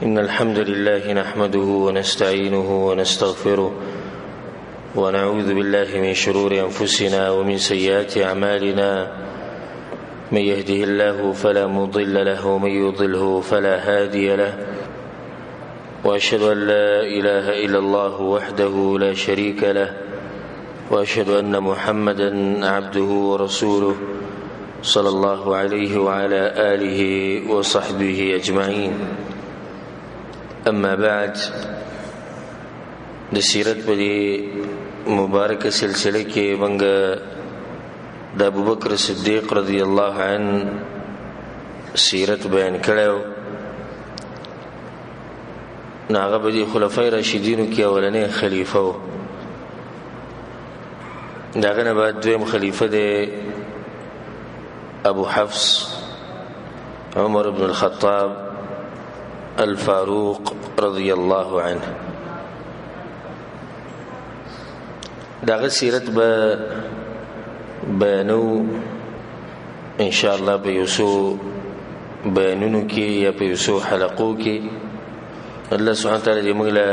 إن الحمد لله نحمده ونستعينه ونستغفره ونعوذ بالله من شرور أنفسنا ومن سيئات أعمالنا من يهده الله فلا مضل له ومن يضله فلا هادي له وأشهد أن لا إله إلا الله وحده لا شريك له وأشهد أن محمدا عبده ورسوله صلى الله عليه وعلى آله وصحبه أجمعين. أما بعد، د سیرت په دې مبارکه سلسله کې موږ د ابوبکر صدیق رضی الله عنه سیرت بیان کړو. هغه به د خلفای راشدینو کې اولنی خلیفہ و. دغه نه بعد دویم خلیفہ دی ابو حفص عمر بن الخطاب الفاروق رضی الله عنه. دغه سیرت به بیانو ان شاء الله په یوسو بیانونو کې یا په یوسو حلقو کې. الله سبحانه وتعالی دې موږ له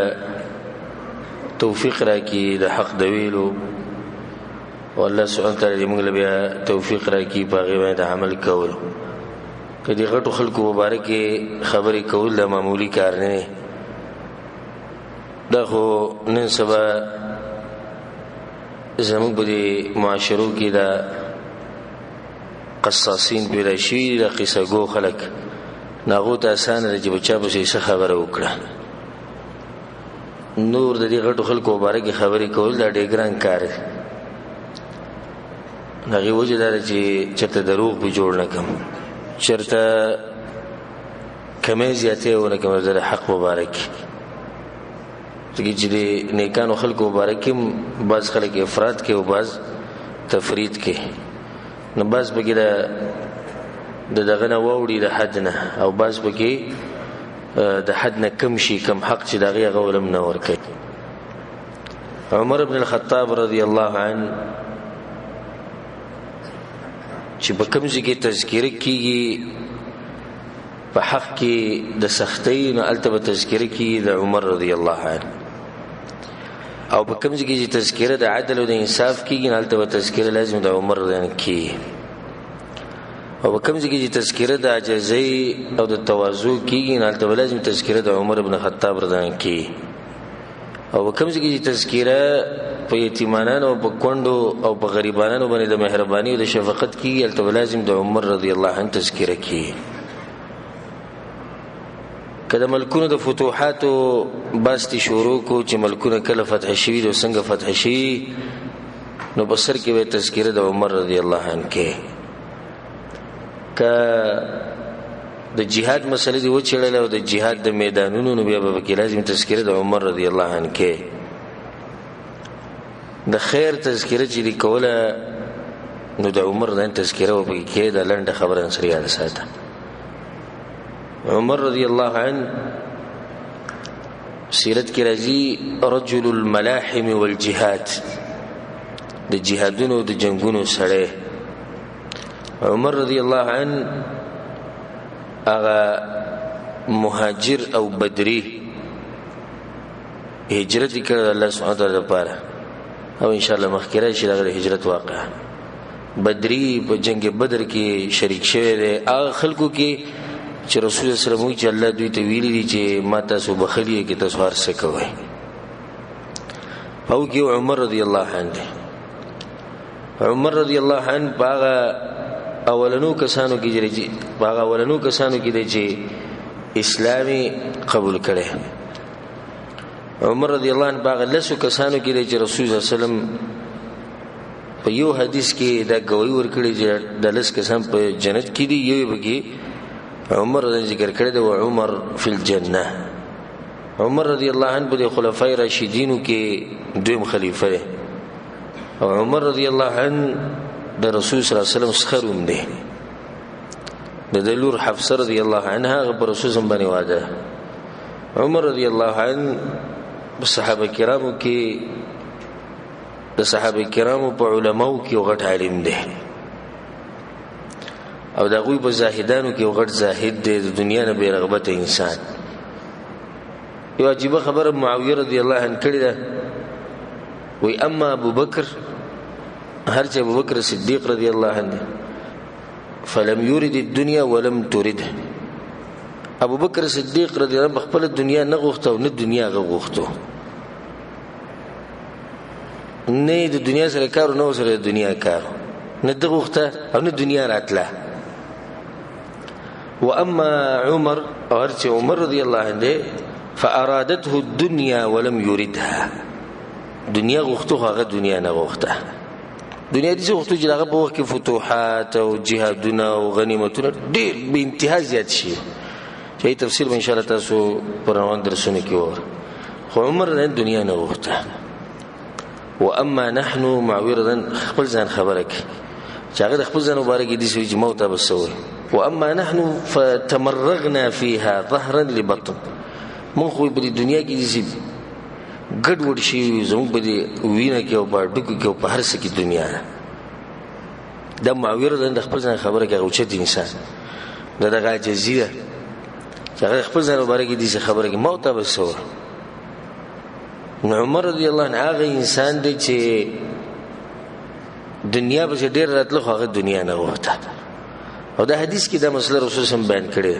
توفیق راکړي د حق د ویلو، او الله سبحانه وتعالی دې موږ له بیا توفیق راکړي په هغې باندې عمل کولو. که دې غټو خلکو مبارکې خبرې کول د معمولي کار نه دی. دا خو نن سبا زموږ په دې معاشرو کې دا قصاصین پیدا شوي، دا قصه ګو خلک، هغو ته اسانه ده چې په چا پسې څه خبره وکړه. نور د دې غټو خلکو مبارکې خبرې کول دا ډېر ګران کار دی. د هغې وجه دا ده چې چېرته دروغ به جوړ نه کړم، چېرته کمی زیاتې ونه کړم د حق مبارک. ځکه چې د نیکانو خلکو مبارک هم بعض خلک افراد کوي او بعض تفرید کوي. نو بعض پکې د دغه نه واوړي د حد نه، او بعض پکې د حد نه کم شي، کم حق چې د هغې هغه ولم نه ورکوي. عمر بن الخطاب رضی الله عنه چې په کوم ځای کې تذکره کېږي په حق کې د سختۍ، نو هلته به تذکره کېږي د عمر رضی الله عنه. او په کوم ځای کې چې تذکره د عدل او د انصاف کېږي، نو هلته به تذکره لازم د عمر رضی الله عنه کېږي. او په کوم ځای کې چې تذکره د عجزۍ او د تواضع کېږي، نو هلته به لازم تذکره د عمر بن خطاب رضی الله عنه کېږي. او په کوم ځای کې چې تذکره په یتیمانانو او په کونډو او په غریبانانو باندې د مهرباني او د شفقت کېږي، هلته به لازم د عمر رضی الله عنه تذکره کېږي. که د ملکونو د فتوحاتو باستی شروع کو چې ملکونه کله فتح شوي دي او څنګه فتح شوي، نو په سر کې به تذکره د عمر رضی الله عنه کې. که د جهاد مسله دې وڅېړله او د جهاد د میدانونو، نو بیا به پکې لازم تذکره د عمر رضی الله عنه کې. د خیر تذکره چې دې کوله، نو د عمر رضی الله عنه تذکره به پکې کې. دا لنډه خبره سره یاد ساته. عمر رضی الله عنه سیرت کې راځي رجل الملاحم والجهاد، د جهادونو د جنگونو سره. عمر رضی الله عنه هغه مهاجر او بدری هجرت کړه الله سبحانه وتعالی لپاره، او ان شاء الله مخکې راشي دغه هجرت واقع. بدری په جنگ بدر کې شریک شوی دی. هغه خلکو کې چې رسول الله صلی الله علیه وسلم چې الله دوی ته ویلي دي چې ما تاسو بخلي کې تاسو هر څه کوئ. او کې عمر رضی الله عنه دی. عمر رضی الله عنه هغه اولنو کسانو کې دی چې اسلامي قبول کړي. عمر رضی الله عنه هغه لسو کسانو کې دی چې رسول الله صلی الله علیه وسلم په یو حدیث کې دا گواہی ورکړي چې د لس کسان په جنت کې دي. یو بګي عمر رضی ذکر کړی دی، و عمر فی الجنه. عمر رضی الله عنه په خلفای راشدینو کې دویم خلیفہ دی. او عمر رضی الله عنه د رسول صلی الله علیه وسلم سخروم دی. د لور حفصه رضی الله عنها هغه پر رسول صلی باندې واده. عمر رضی الله عنه په صحابه کرامو کې د صحابه کرامو په علماو کې یو غټ عالم دی. او دا غوی په زاهدانو کې یو غټ زاهد دی، د دنیا نه بې رغبت انسان. یو عجیبه خبره معاویه رضی الله عنه کړی ده، وی اما ابو بکر، هر چې ابو بکر صدیق رضی الله عنه فلم يرد الدنيا ولم ترده. ابو بکر صدیق رضی الله عنه خپل دنیا نه غوښته او نه دنیا غوښته، نه د دنیا سره کار نه سره د دنیا کار، نه د غوښته او نه دنیا راتله. واما عمر، او چې عمر رضی الله عنه فارادته الدنيا ولم يردها، دنیا غوښته هغه دنیا نه غوښته. دنیا دې غوښته چې هغه په وخت کې فتوحات او جهادونه او غنیمتونه ډېر به انتها زیات شي، چې تفسیر ان شاء الله تاسو پر روان درسونه کې وره. خو عمر نه دنیا نه غوښته. واما نحن معوردن خپل ځان خبره کې چې هغه خپل ځان مبارک دي چې موت بسوي. واما نحن فتمرغنا فيها ظهرا لبطن، مون خو په دنیا کې دي ګډ وډ شي زموږ په وینه کې او په ډوکو کې او په هر څه کې دنیا ده. دا معاویه د خپل ځان خبره کې اوچت انسان دا دغه جزیره چې هغه خپل ځان مبارک دي چې خبره کې موت بسوي. عمر رضی الله عنه هغه انسان دی چې دنیا به ډېر راتله خو هغه دنیا نه غوښته. او دا حدیث کې دا مسله رسول الله بیان کړی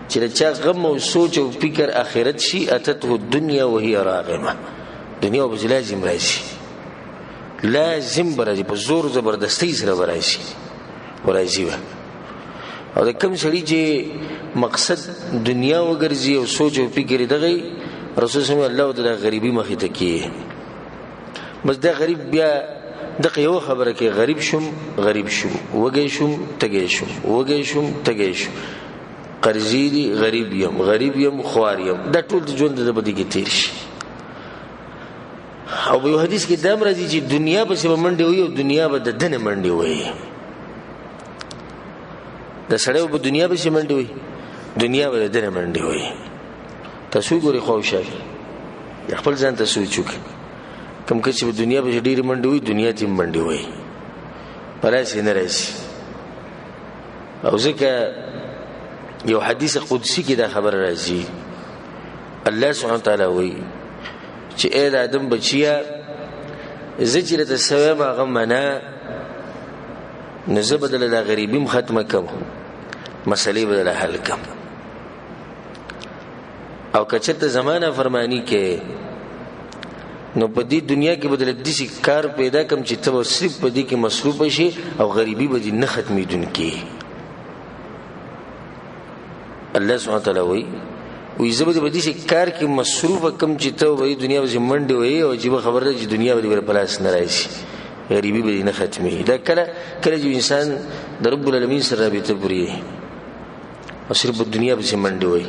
چې چا غم او سوچ او فکر اخرت شي اتته الدنيا وهي راغمه، دنیا به لازم راشي، لازم برازي په زور زبردستی سره براشي ورایي. او دا کوم سړي چې مقصد دنیا وګرځي او سوچ او فکر دغه رسول الله الله د غریبي مخې ته کی، بس دا غریب بیا دغه یو خبره کې غریب شم وګی شم تګی شم وګی شم تګی شم، قرضی دی غریب یم خوار یم، دا ټول د ژوند د بدی کې تیر شي. او په حدیث کې دا مرضی چې دنیا به سبا منډي وي او دنیا به د دنه منډي وي. د سړیو په دنیا به سبا منډي وي، دنیا به د دنه منډي وي. تاسو ګوري خوشاله خپل ځان ته سوچ وکړئ، کوم چې په دنیا به ډېر منډي وي دنیا ته منډي وي، پلاس نه راشي. او ځکه یو حدیث قدسی کې دا خبر راځي، الله سبحانه وتعالى وایي چې اے د آدم بچیا زجرت السوام غمنا نزبدل د غریبیم ختمه کوم، مسلې بدل حل کوم. او کچته زمانہ فرمانی کې نو په دې دنیا کې بدل د شي کار پیدا کوم چې ته صرف په دې کې مصروف شي او غریبي به نه ختمېدونکې. الله سبحانه وتعالى وی زبد بدی شي کار کې مصروف کم چې ته وې دنیا به منډي وي او چې خبره چې دنیا به پلاس نه راشي، غریبي به نه ختمي. دا کله چې انسان د رب العالمین سره رابطه پوری او صرف په دنیا به منډي وي.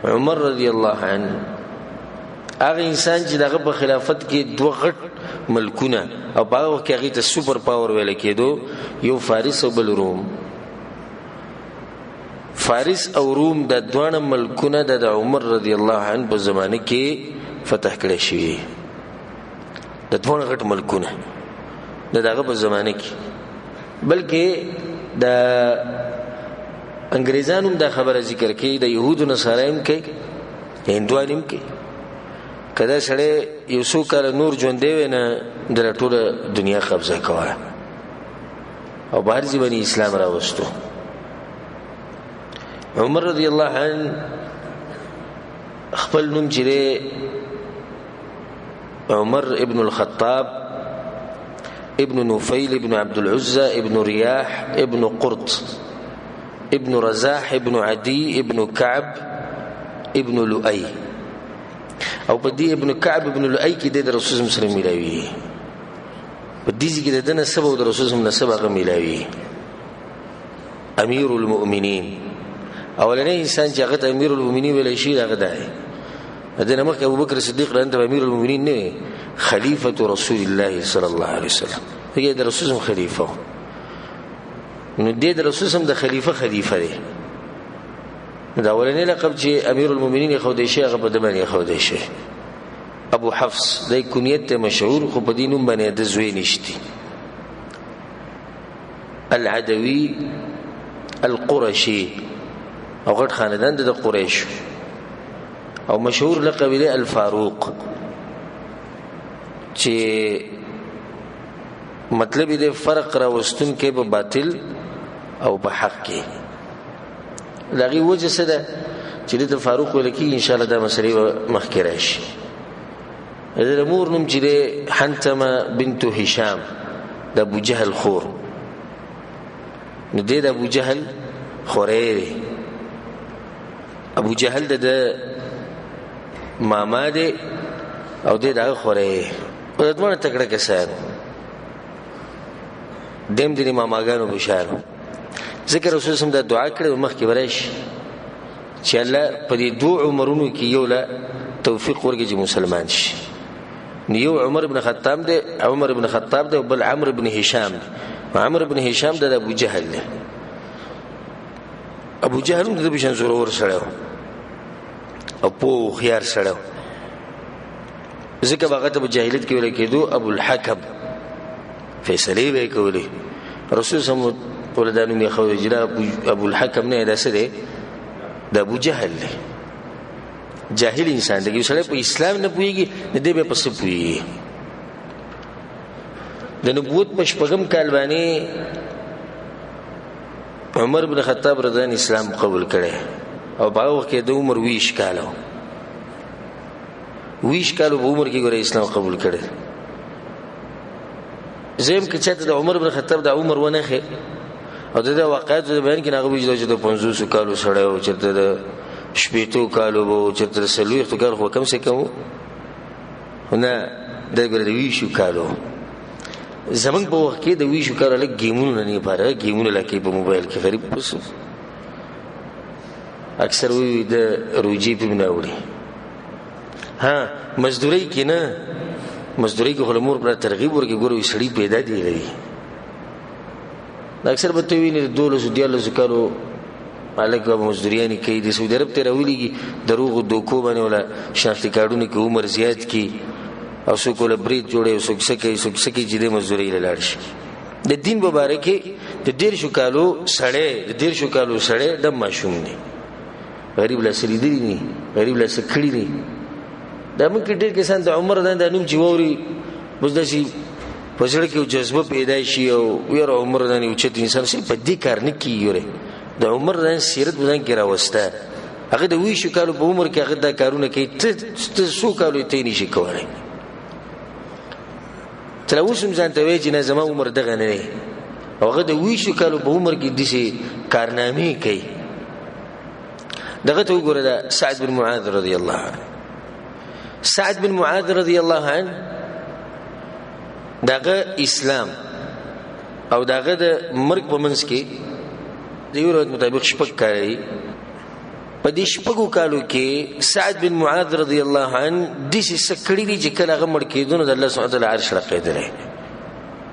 عمر رضی الله عنه هغه انسان چې دغه په خلافت کې دوه غټ ملکونه او په هغه کې هغه ته سوپر پاور ویل کېدو، یو فارس او بل روم. فارس او روم د دوه ملکونه د عمر رضی الله عنه په زمانه کې فتح کړي شي. د دوه غټ ملکونه دغه په زمانه کې، بلکې د انګريزانو د خبره ذکر کوي، د يهودو نصارایم کوي، هندوانیم کوي. کله سره یو څو کال نور ژوند دی نه د ټوله دنیا قبضه کوي او بهر ځبني اسلام راوستو. عمر رضی الله عنه خپل نوم چې عمر ابن الخطاب ابن نفيل ابن عبد العزى ابن رياح ابن قرط ابن رزاح ابن عدي ابن كعب ابن لؤي. او په دې ابن كعب ابن لؤي کې د رسول الله سره ملاوي، په دې کې د نسب او د رسول الله نسب هغه ملاوي. امير المؤمنين اولنی انسان چې هغه امیر المؤمنین ویل شي هغه دی. دنه مخکې ابو بکر صدیق رضی الله عنه امیر المؤمنین نه، خلیفۃ رسول الله صلی الله علیه وسلم، هغه د رسول الله خلیفہ. نو د رسول الله د خلیفہ دی. دا اولنی لقب چې امیر المؤمنین خو د شیخ په دمنه خو د شیخ ابو حفص د کنیت مشهور، خو په دینوم باندې د زوی نشتی. العدوی القرشی او غټ خاندان د قریش او مشهور لقب دی الفاروق چې مطلب دی فرق راوستون کې په باطل او په حق کې لغي وجه څه ده چې د فاروق ولکی ان شاء الله دا مسلې مخکې راشي د مور نوم چې حنتمه بنت هشام د ابو جهل خور نو د ابو جهل خورې ابو جهل د ماما دی او د دغه خورې په دمنه تکړه کسان دیم د ماماګانو بشارو ذکر رسول سم د دعا کړو مخکې ورش چې الله په دې دوه عمرونو کې یو لا توفیق ورکړي چې مسلمان شي نیو عمر بن خطاب دی عمر بن خطاب دی بل عمرو بن هشام عمرو بن هشام د ابو جهل دی ابو جهل د بشن زورور سره او په خيار سره ځکه هغه ته جاهلیت کې ویل کېدو ابو الحکم فیصله وکولې رسول صلی الله ولدانو می خو اجرا ابو الحکم نه داسه دی د ابو جهل جاهل انسان دی سره په اسلام نه پويږي نه دی به پس پويږي د نبوت په شپږم کال باندې عمر بن خطاب رضی الله اسلام قبول کړي او په وخت کې د عمر 20 کالو 20 کالو په عمر کې ګوره اسلام قبول کړي زم کې چې د عمر بن خطاب د عمر ونه او د واقعیت د بیان کې هغه ویل چې د 500 کالو سره او چې د شپېتو کالو وو چې تر سلويختو کال خو کم څه کوم نه د ګره 20 کالو زمنګ په وخت کې د 20 کالو له گیمونو نه پاره گیمونو لکه په موبایل کې غریب پس اکثر وی د روجي په مناوري ها مزدوري کې نه مزدوري کې خلمور پر ترغیب ورکې ګورو سړی پیدا دی لري اکثر به توی نه دولس دیالس کالو مالک به مزدوریانی کوي د سعودي عرب ته راولېږي دروغ دوکو باندې ولا شناختی کارډونه کې عمر زیات کی او څوک ول برید جوړي او څوک سکی چې د مزدوري لاړ شي د دین مبارک د 1.5 کالو سړی د ماشوم دی غریب لا سړي دی نه غریب لا سکړي دی دا موږ ډېر کسان د عمر د نوم جووري بزدشي پسړ کې جذبه پیدا شي او وير عمر د یو چت انسان سي په دې کار نه کیږي د عمر د سیرت بدن کې راوسته هغه د 20 کالو په عمر کې هغه د کارونه کوي ته سو کالو ته نشي کولای تر اوسه ځان ته وی چې نه زما عمر دغه نه دی هغه د 20 کالو په عمر کې د سي کارنامې کوي دغه ته وګوره د سعد بن معاذ رضی الله عنه سعد بن معاذ رضی الله عنه دغه اسلام او دغه د مرګ په منځ کې د یو روایت مطابق شپږ کالي په دې شپږو کالو کې سعد بن معاذ رضی الله عنه د سکړی دي چې کله هغه مړ کېدون د الله سبحانه وتعالى عرش راقیدل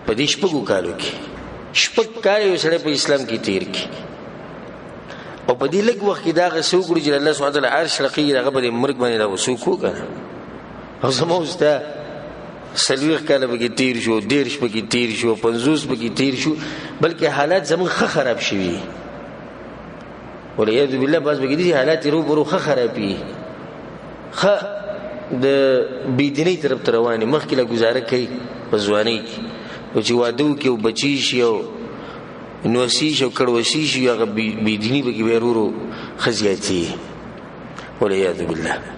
په دې شپږو کالو کې شپږ کال یو سره په اسلام کې تیر کی او په دې لږ وخت کې دا غسوګړي چې الله سبحانه وتعالى عرش راقیدل هغه په مرګ باندې دا وسوکو کنه او زموږ سلویخ کاله بگی تیر شو 10 بگی تیر شو 50 بگی تیر شو بلکې حالات زمون خراب شوي ولید بالله باز بگی دي حالات رو برو خرابي د بيدینی طرف رواني مخکې لا گزاره کوي په ځواني او چې وادو کې او بچی شي او نوسی شو کړوسی شي هغه بيدینی بگی ورورو خزياتي ولید بالله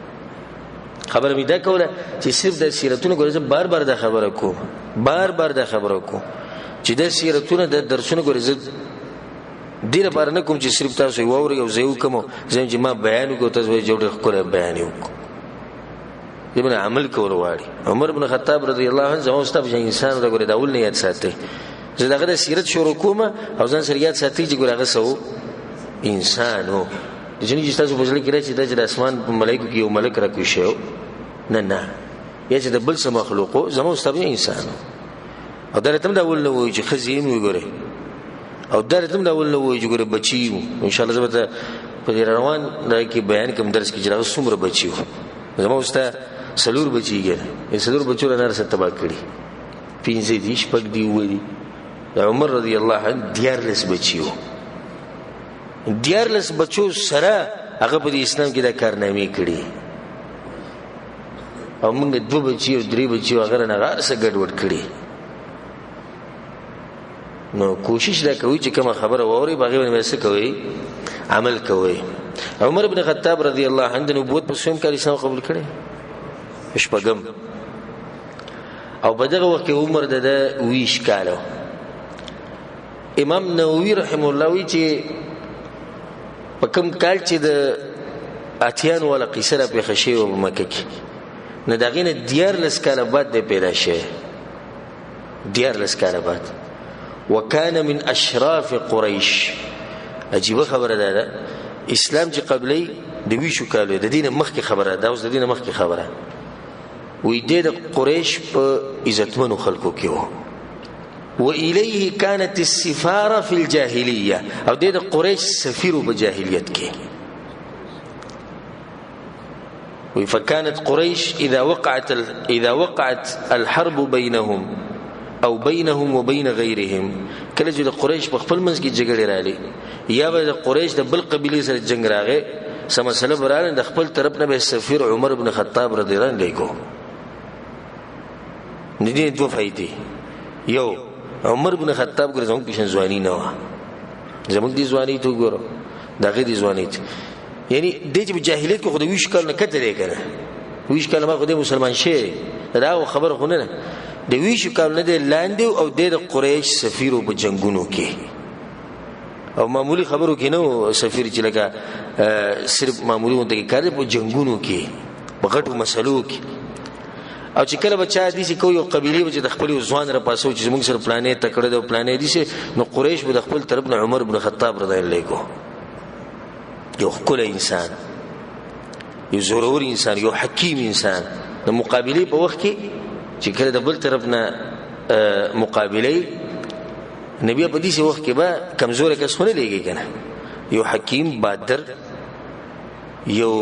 خبر می دا کوله چې صرف د سیرتونو ګورځه بار بار دا خبره کوم چې د سیرتونو د درسونو ګورځه ډیر بار نه کوم چې صرف تاسو ووري او زیو کوم چې ما بیان کوم تاسو جوړ خپل بیان وکړو ابن عمل کول واړي عمر بن خطاب رضی الله عنه زموږ ستاسو انسان د ګورې داول نه یاد ساتي زه دغه د سیرت شروع کوم او ځان سره یاد ساتي چې ګورغه سو انسانو د جنې تاسو په ځل کې راځي د اسمان په ملائکه کې یو ملک را کوي شو نه یا چې د بل څه مخلوقو زموږ ستاسو انسان او درته دا ول نه وي چې خزین وګوره او درته دا ول نه وي چې ګوره بچیو ان شاء الله زبته په روان دا کې بیان کوم درس کې چې راو څومره بچیو زموږ ستاسو سلور بچیږي سلور بچو نه سره تبا کړی 15 دي شپږ دی وې عمر رضی الله عنه دیارلس بچو سره هغه په اسلام کې دا کارنامې کړي او موږ 2 بچي او 3 بچي هغه نه غارسه ګډوډ کړي. نو کوشش دا کوي چې کوم خبره ووري باغې باندې څه کوي عمل کوي. عمر بن خطاب رضی الله عنه د نبوت په سوم کال اسلام قبول کړي شپږم او په دغه وخت کې عمر د 20 کالو. امام نووي رحم الله وی چې په کوم کال چې د اتیان ولا قصره په خشي او مکه کې نه دغینه 14 کال بعد د پیدا شه 14 کال بعد وکانه من اشراف قریش. عجیب خبره ده اسلام چې قبلې د 20 کالو د دینه مخکې خبره ده اوس د دینه مخکې خبره وې د قریش په عزتمنو خلکو کې وو وإليه كانت السفارة في الجاهلية او د قریش سفیر په جاهلیت کې. فكانت قريش إذا وقعت الحرب بينهم او بينهم وبين غيرهم کله چې د قریش په خپل منځ کې جګړه رااله یا به د قریش د بل قبيله سره جنگ راغی سم مسله براله د خپل طرف نه به سفیر عمر بن خطاب رضی الله عنه لیکو. ندی دوه فائدې. یو عمر بن خطاب ګره زموږ پېښن ځواني نه و زموږ دي ځواني ته ګورو دغه دي ځواني یعنی د جاهلیت کو خو د 20 کال نه کته دی کنه 20 کال ما خو د مسلمان شي دا خبر خو نه د 20 کال نه د لاندې او د قریش سفیرو په جنگونو کې او معمولی خبرو کې نو سفیر چې لکه صرف معمولی ونده کې کار په جنگونو کې په غټو مسلو کې او چې کله بچا دي چې کوی قبيله چې د خپل ځوان را پاسو چې موږ سره پلانې تکړه د پلانې دي چې نو قریش به د خپل طرف نه عمر بن خطاب رضی الله عنه یو خپل انسان یو زورور انسان یو حکیم انسان د مقابله په وخت کې چې کله د بل طرف نه مقابله نبی په دې وخت کې به کمزور کس نه لګي کنه یو حکیم بادر یو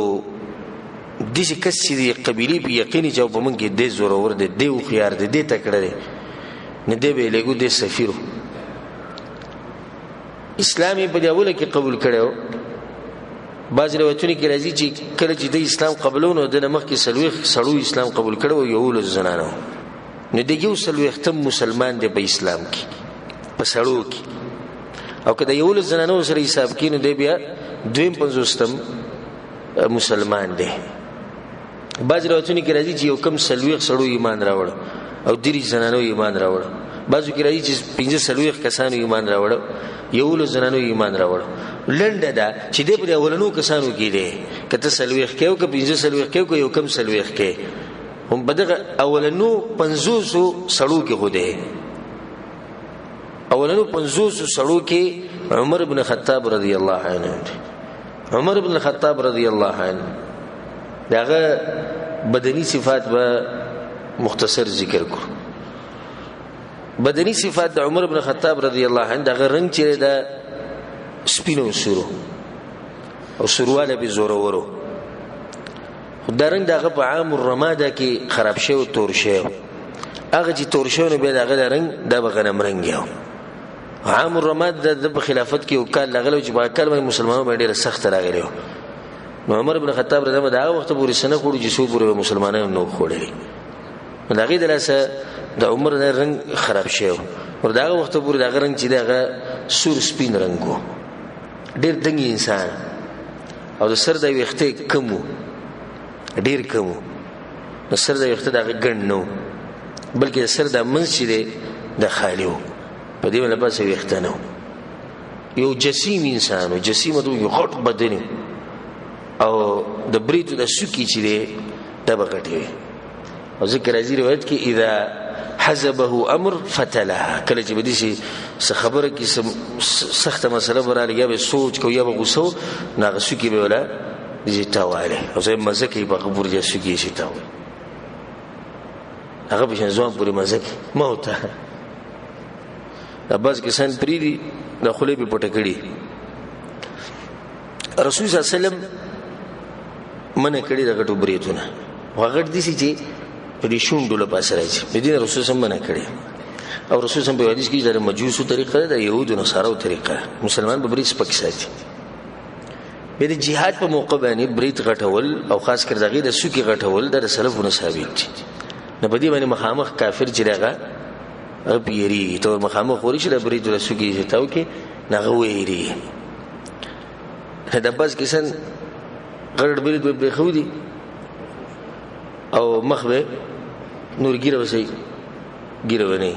دغه کس چې د قبيله په یقیني جواب مونږ کې د زورور د خو خيار د تکړه دی نه دی به لګو د سفیرو اسلامي په دیوله کې قبول کړو. بعض روایتونه کې راځي چې کله چې د اسلام قبولونه د مخ کې سلوخ سړو اسلام قبول کړو یو ول زنانو نو د یو سلوخ تم مسلمان دی په اسلام کې په سړو کې او کله یو ول زنانو سره حساب کې نو دی بیا 52 مسلمان دی. بعض روایتونه کې راځي چې یو کم سلوخ سړو ایمان راوړ او دری زنانو ایمان راوړ. بعضو کې راځي چې 15 سلوخ کسانو ایمان راوړ یو ول زنانو ایمان راوړ. لنډه ده چې د پر اولنو کسانو کې دي کته سلوخ کې او که 15 سلوخ کې او یو کم سلوخ کې هم بدغه اولنو 500 سړو کې خو ده اولنو 500 سړو کې عمر بن خطاب رضی الله عنه عمر بن الخطاب رضی الله عنه داغه بدنی صفات به مختصر ذکر کو. بدنی صفات د عمر بن الخطاب رضی الله عنه داغه رنگ چې د سپینو سورو او سرواله به زورورو دا رنگ داغه په عام الرماده کې خراب شوی او تور شوی هغه چې تور شوی نو به داغه رنگ د بغنم رنگ یو عام الرماد د خلافت کې وکال لغلو چې با کلمه مسلمانانو باندې ډېر سخت راغلی نو عمر بن خطاب رضی الله عنه دا وخت پورې سنه کوړي چې سو پورې مسلمانانو نو خوړلي دا غي دلاسه د عمر د رنگ خراب شوی ور دا وخت پورې دا رنگ چې داغه سور سپین رنگو ډېر دنګ انسان او د سر د ویخته کمو ډېر کمو د سر د ویخته دغه ګڼ نو بلکې د سر د منځ د خالیو په دې باندې پاسه ویخته نو یو جسیم انسان او جسیم د یو غټ بدن او د بریتو د سکی چې دی د بغټي او ذکر راځي روایت کې اذا حزبه امر فتلها کله چې بدی شي خبره کې سخت مسله براله یا به سوچ کو یا به غوسو ناغه سکی به ولا دي تاواله او زه مزه کې په خبر دي سکی شي تاوي هغه به ځوان پوری مزه کې موت دا باز کسان پریدي د خولې په پټه کړي رسول صلی الله علیه وسلم منه کړي د غټو بریتونه وغړ دي چې په دې شونډو له پاسه راځي د دین رسول صلی الله علیه وسلم منه کړي او رسول صلی الله علیه وسلم په حدیث کې د مجوسو طریقه ده د يهودو نصارو طریقه مسلمان به بریس پک ساتي به د جهاد په موقع باندې برید غټول او خاص کر دغه د سوکي غټول د سلفونو ثابت دي نه بدی باندې مخامخ کافر چې راغه پیری ته مخامخ وري چې د برید د سوکي تاو کې نه وېری دا بس کسان غړډ برید به خو دي او مخ به نور ګیره وسی ګیره ونی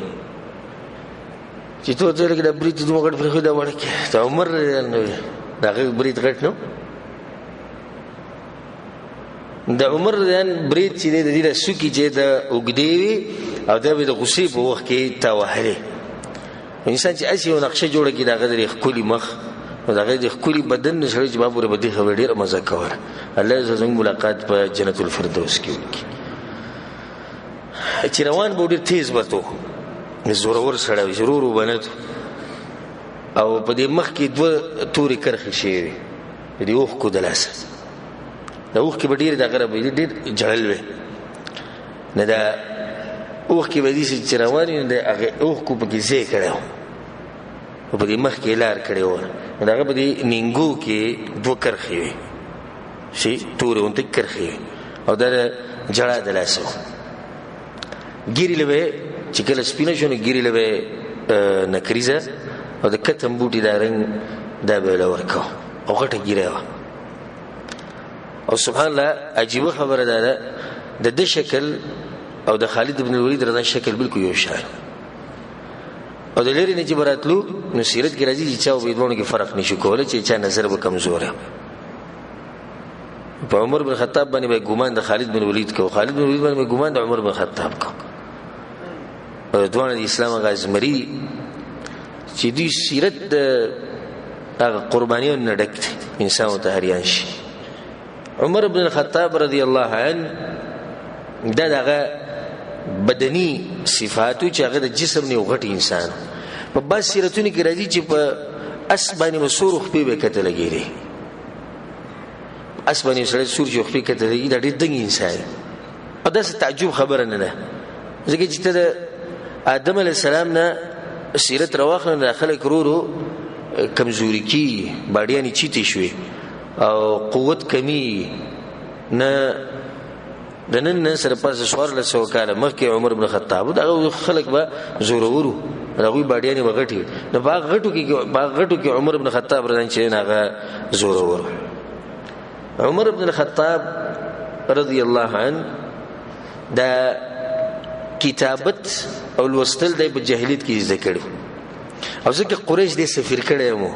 چې ته ته کې د برید د مغړ پر خو دا ورکه ته عمر نه دا برید غټ نو د عمر دان برید چې د دې سوکي چې د وګدیوي او د غصې په وخت کې توهره انسان چې اسی یو نقشه جوړه کی دا غدري خولي مخ او دا غدري خولي بدن نشړي چې بابو ربدي خبر ډیر مزه کوي الله زموږ ملاقات په جنت الفردوس کې وکړي چې روان بوډر تیز وته زورور سره ضرور وبنت او په دې مخ کې دوه توري کرخي شي دي اوخ کو دلاسه دا اوخ کې ډیر د غرب ډیر جړل وي نه دا اوخ کې به دي چې روان دي هغه اوخ کو په کې ځای کړو په دې مخ کې لار کړو دا هغه په دې نینګو کې دوه کرخي وي شي توري اونته کرخي او دا جړه دلاسه ګيري لوي چې کله سپینه شونه ګيري لوي نکریزه او د کتم بوټي دا رنګ دا به لورکو او غټه ګيره او سبحان الله عجیب خبره ده د شکل او د خالد بن الولید رضی شکل بالکل یو شان او د لری نه چې براتلو نو سیرت کې راځي چې چا په دوه کې فرق نشي کولای چې چا نظر به کمزور ہے په عمر بن خطاب باندې به ګمان د خالد بن الولید کو خالد بن الولید باندې ګمان د عمر بن خطاب کو دوه د اسلام غاز مری چې دی سیرت د قربانیو نه ډک انسان ته هریان شي عمر بن الخطاب رضی الله عنه دغه بدني صفاتو چې هغه د جسم نه غټ انسان په بس سیرتونو کې راځي چې په اسبانه مسور خپې به کته لګیږي اسبانه سره سور جو خپې کته لګیږي د دې دنګ انسان او دا څه تعجب خبره نه ده ځکه چې ته آدم علی السلام نه سیرت رواخنه داخله کرورو کمزوري کی باډیانی چیتې شوي او قوت کمی نه دنن سره پس سوار له سو کاله مخکې عمر بن خطاب دا خلک به زورورو راوی باډیانی وغټي نو باغ غټو کې عمر بن خطاب رضی الله عنه زورور عمر بن الخطاب رضی الله عنه دا کتابت او لوستل د جاهلیت کې ذکر او ځکه قریش دې سفیر کړي مو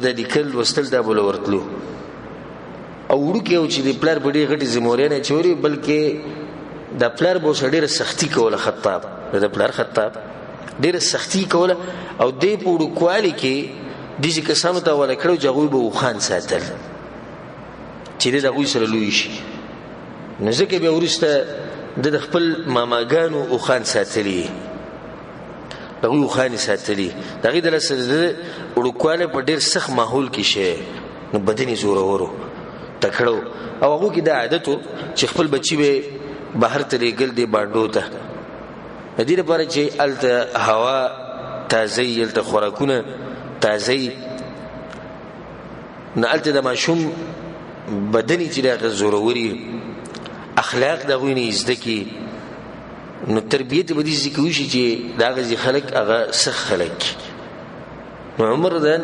د لیکل لوستل دا بول ورتلو او وړو کې او چې د پلار بډې غټي زموري نه چوري بلکې د پلار بو سړي سختي کوله خطاب د پلار خطاب ډېر سختي کوله او دې پوړو کوالی کې د ځکه کسانو ته ولا کړو جغوي به خان ساتل چې د غوي سره لوي شي نو ځکه به ورسته د خپل ماماګانو او خان ساتلی دغه خان ساتلی دغه د سره وړکواله په ډیر سخت ماحول کې شه نو بدني زور ورو تکړو او هغه کې د عادتو چې خپل بچي به بهر ته لګل دی باندې ته د دې لپاره چې الته هوا تازه الته خوراکونه تازه نه الته د ماشوم بدني چې د زوروري اخلاق د غوینه زده کی نو تربیت به دي ذکر شي چې دا غزي خلک هغه سخ خلک نو عمر دن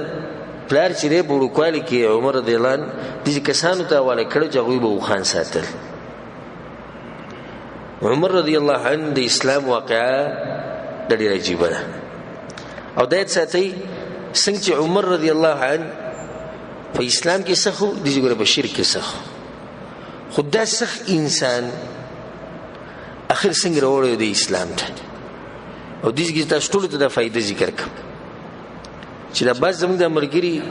پلار چې په وړوکوالي کې عمر دلان د کسانو ته والا کړو چې غوي به خان ساتل عمر رضی الله عنه د اسلام واقعا د ډېر عجیب ده او دایت ساتي څنګه چې عمر رضی الله عنه په اسلام کې سخو د ګره په شرک کې سخو خدا سخ انسان اخر څنګه وروړي د اسلام ته او دغه تاسو ټول ته د فائدې ذکر کوم چې دا باز زموږ د مرګري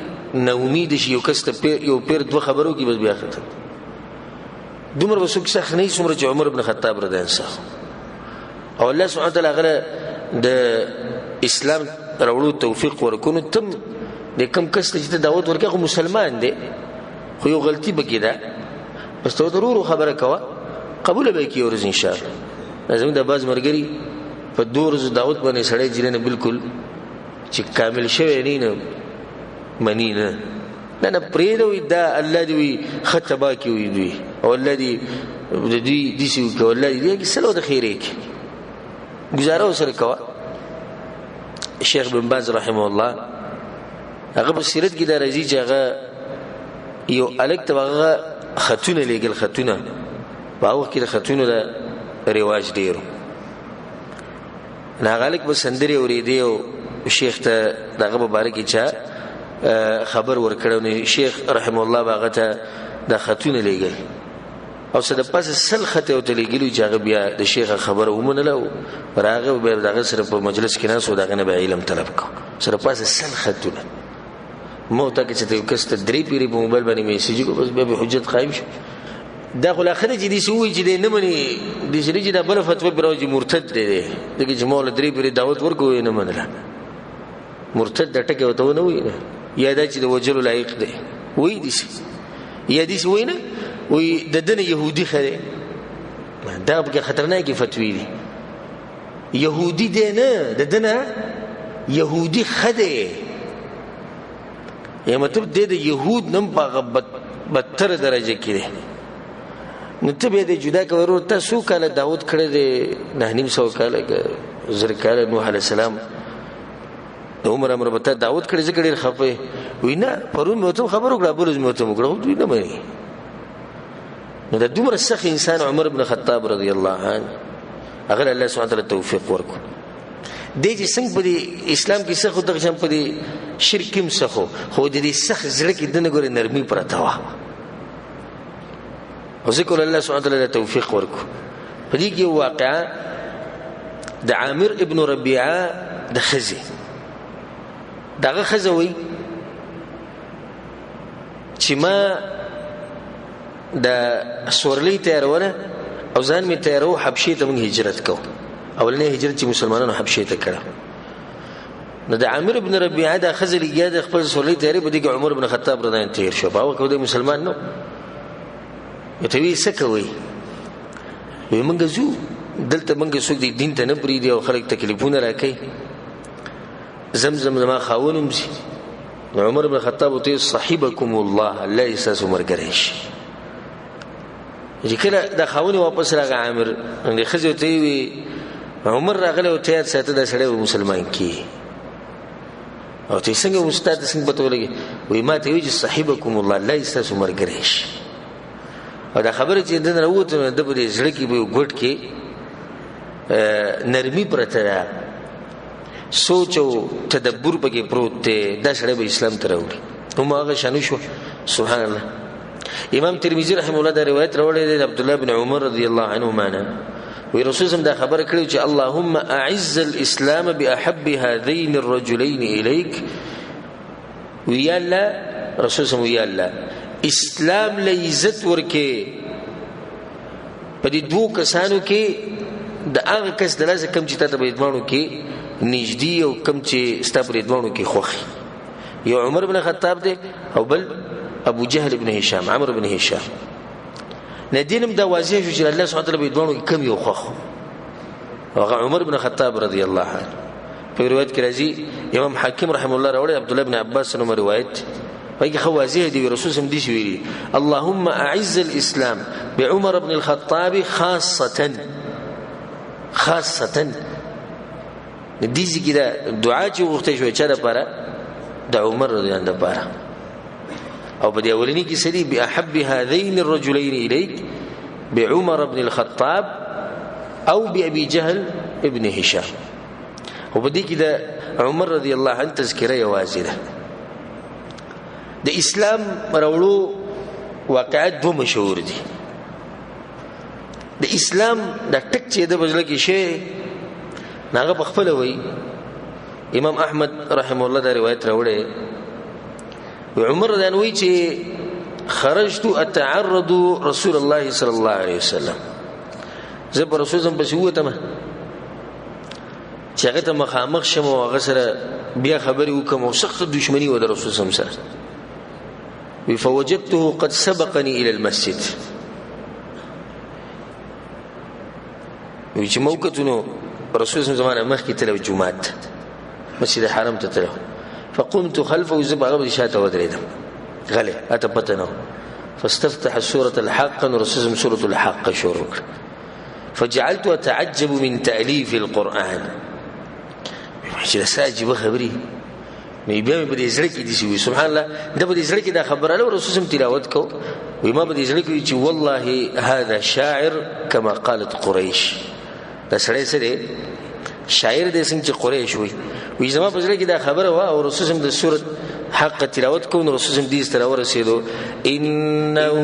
نه امید شي یو کس ته یو پیر دوه خبرو کې بس بیا ختم دومره وسوک سخ نه څومره چې عمر بن خطاب رضی الله عنه او الله سبحانه وتعالى غره د اسلام راوړو توفیق ورکونه تم د کم کس چې دعوت ورکړي مسلمان دی خو یو غلطي بګی ده بس ته ضرور خبره کوا قبول به کی ورز ان شاء الله لازم د باز مرګري په دور ز دعوت باندې سړی جنه بالکل چې کامل شوی نه منی نه نه پرېږده دا الله دې وي ښه تباه کړي وي دوی او الله دې د دوی داسې وکړي او الله دې سلو د خیرې کړي ګزاره ورسره کوه شیخ بن باز رحمه الله هغه په سیرت کې دا راځي چې هغه یو الګ ته هغه خطونه لېږل خطونه په هغه وخت کې د خطونو د رواج ډېرو هغه الګ به سندرې اورېدې او شیخ ته دغه مبارک چا خبر ورکړو شیخ رحمه الله هغه ته د خطونه لېږل او څه د پاسه سل خط او تلګلو چې هغه بیا د شیخ خبره ومنله او راغه به دغه سره په مجلس کې ناس او دغه نه به علم طلب کو سره پاسه سل خطونه مو ته چې ته کست درې پیری په موبایل باندې میسج کو بس به حجت قائم شو دا خو اخر چې دې سوې چې نه مني د شری چې د بل فتوا پروژه مرتد دی دغه چې مولا درې پیری دعوت ورکوي نه منله مرتد د ټکه وته نه وي یا دا چې د وجلو لایق دی وې دي یا دې وې نه وې د دنه يهودي خره دا به خطرناکه فتوی دي يهودي دی نه د دنه يهودي خده یا مطلب د يهود نم په بدتر درجه کې دي نو ته به د جدا کورو تاسو کله داوود کړه د نه نیم سو کله زر کله نوح عليه السلام د عمر امر بته داوود کړه چې کړي خفه وینا پرون مې ته خبرو کړه بلوز مې ته وکړه دوی نه مې نو د دومره سخت انسان عمر بن خطاب رضی الله عنه هغه الله سبحانه وتعالى توفیق ورکړ د دې څنګه په اسلام کې څخه د شم په شرک هم څخه خو د دې سخت زړه کې دنه ګورې نرمي پرته و او ذکر الله سبحانه وتعالى توفیق ورکړ په دې کې واقعا د عامر ابن ربيعه د خزي دغه خزوي چې ما د سورلی تیارونه او ځان می تیارو حبشې ته موږ هجرت کو اولنې هجرت چې مسلمانانو حبشې ته کړه نو د عامر ابن ربيعه د خزلی یاد خپل سورلی تیارې په دې کې عمر بن خطاب رضی الله عنه تیر شو باو کو د مسلمان نو یتوی سکوي وي موږ زو دلته موږ څوک د دین ته نه پریدي او خلک تکلیفونه راکړي زمزم ما خاونم سي عمر بن خطاب ته صاحبكم الله الله اساس مرګريش ذکر د خاوني واپس راغ عامر ان خزو ته وي عمر راغله او ته ساته د سړی مسلمان کی او ته څنګه استاد څنګه بتولګي وي ما ته وي صاحبكم الله الله اساس مرګريش او دا خبره چې دنه وروته د بری زړه کې به ګډ کې نرمي پرته سوچ او تدبر پکې پروت دی دا سره به اسلام ته راوړي هم هغه شانو شو سبحان الله امام ترمذی رحم الله دا روایت راوړی دی عبد الله بن عمر رضی الله عنهما وی رسول الله دا خبر کړو چې اللهم اعز الاسلام باحب هذين الرجلين اليك وی الله رسول الله وی الله اسلام له عزت ورکه په دې دوه کسانو کې د هغه کس د لاسه کم چې تاسو به ادمانو کې نږدې او کم چې ستاسو ادمانو کې خوخي یو عمر بن خطاب دی او بل ابو جهل بن هشام عمرو بن هشام ندینم دا واضح شو چې الله سبحانه وتعالى به ادمانو کې کم یو خوخ هغه عمر بن خطاب رضی الله عنه په روایت کې راځي امام حاکم رحم الله راوړي عبد الله بن عباس نو روایت وایي خو واضح دی رسول الله دې ویلي اللهم اعز الاسلام بعمر بن الخطاب خاصه دې ځکه دا دعا چې وغوښته شو چې لپاره د عمر رضی الله عنه او په دې اولنی کې سړي باحب هذين الرجلين اليك بعمر بن الخطاب او بابي جهل ابن هشام او په دې کې د عمر رضی الله عنه تذکره یوازې ده د اسلام راوړو واقعات دو مشهور دي د اسلام د ټک چې د بجله کې شی ناغه بخپل وای امام احمد رحم الله دا روایت راوړي عمر دا وی چې خرجت اتعرض رسول الله صلی الله علیه وسلم زب رسول الله بس هو ته چې هغه ته مخامخ شمه او هغه سره بیا خبري وکم او سخت دښمنی و د رسول الله سره فوجدته قد سبقني الى المسجد وی چې موقتونو رسول الله زمانه مخکې تلو جمعات مسجد الحرام ته تلو فقمت خلفه وزب هغه شاته ودرېدم غلي اتپتنو فاستفتح سورة الحق ورسوسم سورة الحق شروع فجعلت اتعجب من تأليف القرآن چې ساجي خبري مې بیا په دې ځل کې دي چې سبحان الله دا په دې ځل کې دا خبره له رسوسم تلاوت کو وي ما په دې ځل کې چې والله هذا شاعر كما قالت قريش دا سړی سره شاعر دې څنګه چې قریش وي زما په ځل کې دا خبره وا او رسوسم د سورۃ حق تلاوت کو نو رسوسم دې ستره ورسېدو انه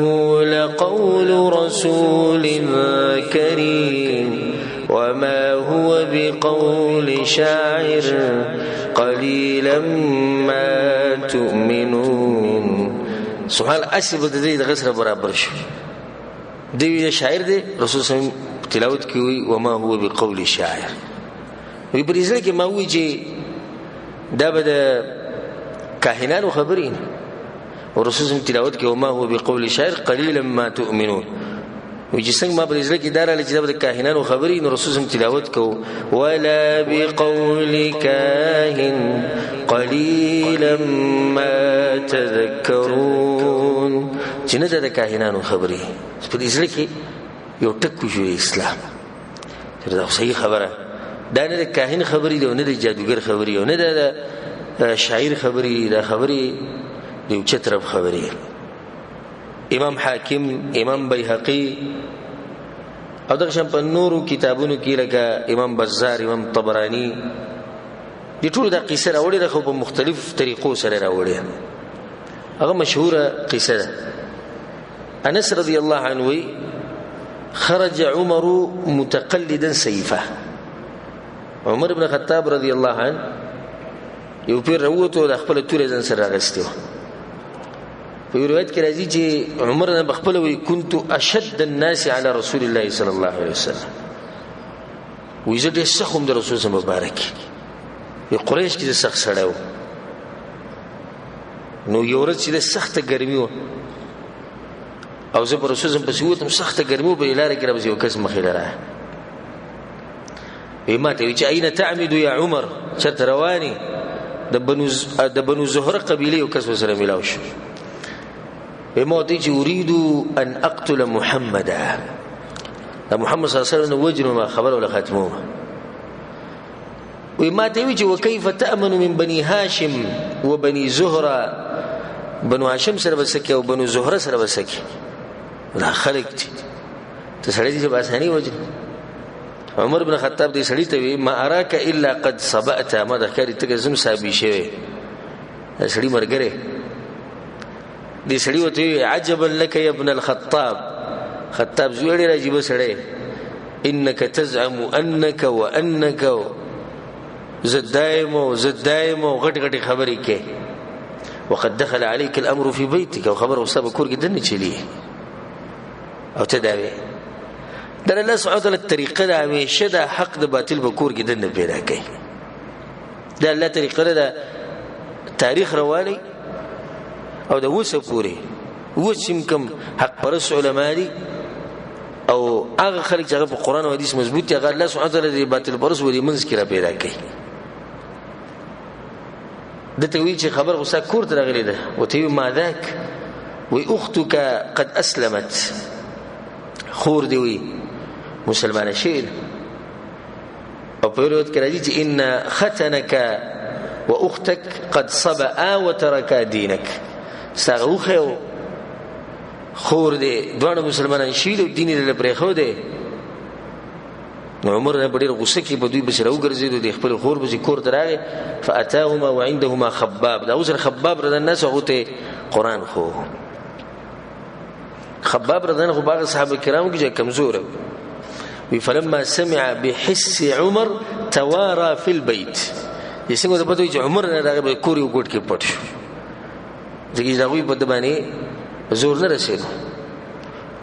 لقول رسول كريم وما هو بقول شاعر قليلا ما تؤمنون سبحان اسب د دې غسر برابر شو دی شاعر دی رسول صلی تلاوت کوي وما هو بقول شاعر وی پرېځل کې ما وی چې دا به د کاهنانو خبرین او رسول صلی تلاوت کوي وما هو بقول شاعر قليلا ما تؤمنون وی چې څنګه ما پرېځل کې دار چې د کاهنانو خبرین رسول صلی تلاوت کوي ولا بقول کاهن قليلا ما تذكرون چې نه د کاهنانو خبري پرېځل کې یو ټکو شو اسلام دا صحیح خبره دا نه د کاهن خبري دی نه د جادوګر خبري نه د شاعر خبري دا خبري دی چې طرف خبري امام حاکم امام بیهقی او دغه شان په نورو کتابونو کې لکه امام بزار امام طبرانی دي ټول دا قصه راوړي د خو په مختلف طریقو سره راوړي هغه مشهوره قصه ده انس رضی الله عنه خرج عمر متقلدا سيفه عمر بن خطاب رضی الله عنه یو پیر وروته د خپل تورې ځن سره راغستو په روایت کې راځي چې عمر نه بخپل وی كنت اشد الناس على رسول الله صلى الله عليه وسلم ویزه د سخم د رسول صلی الله مبارک یو قریش کې د سخت سړیو نو یو ورځ چې د سخته ګرمي و او زه پر رسول په سوتم سخته ګرمي په لار کې راځي او کس مخې لره ما ته چې اين تعمد يا عمر چرته رواني د بنو زهره قبيله او کس سره ملاو شو ما ته چې اريد ان اقتل محمدا دا محمد صلی الله علیه وسلم وجنه ما خبر ولا ختمه وما ته چې وكيف تامن من بني هاشم وبني زهره بنو هاشم سره بسکه او بنو زهره سره بسکه دا خلق ته سړی چې باسانی وجه عمر بن خطاب دې سړی ته وی ما اراك الا قد صبأت ما ذکر ته زم صاحب شوی سړی مرګره دې سړی وته عجبا لك يا ابن الخطاب خطاب زوړی راځي سړی انك تزعم انك وانك زدايم غټ غټ خبرې کې وقد دخل عليك الامر في بيتك وخبر وسبب کور کې دنه چلی او تداوي در الله سبحانه وتعالى الطريقه ده همیشه ده حق د باطل به کور کې دنه پیدا کوي دا الله طریقه ده تاریخ رواني او د وسه پوری وسم کم حق پرس علماء دي او هغه خلک چې په قران او حديث مضبوط دي هغه الله سبحانه وتعالى د باطل پرس ولې منځ کې را پیدا کوي دته وی چې خبر غوسه کور ته راغلی ده وته ما ذاك وي اختك قد اسلمت خور دی وی مسلمانه شي او په روایت کې راځي چې ان ختنك واختك قد صبا وتركا دينك سغوخه خور دی دوه مسلمانان شي د دین له پرې خو دی عمر نه ډېر غوسه کې په دوی بسره وګرځیدو د خپل خور به کور دراغه فاتاهما وعندهما خباب دا اوس خباب رضی الناس غوته قران خو خباب رضی الله باغ صحابه کرام کې کمزور وي فلما سمع بحس عمر توارى في البيت یسنګ د پدوی چې عمر نه راغی کور یو ګټ کې پټ شو ځکه دا وی په دبانې زور نه رسید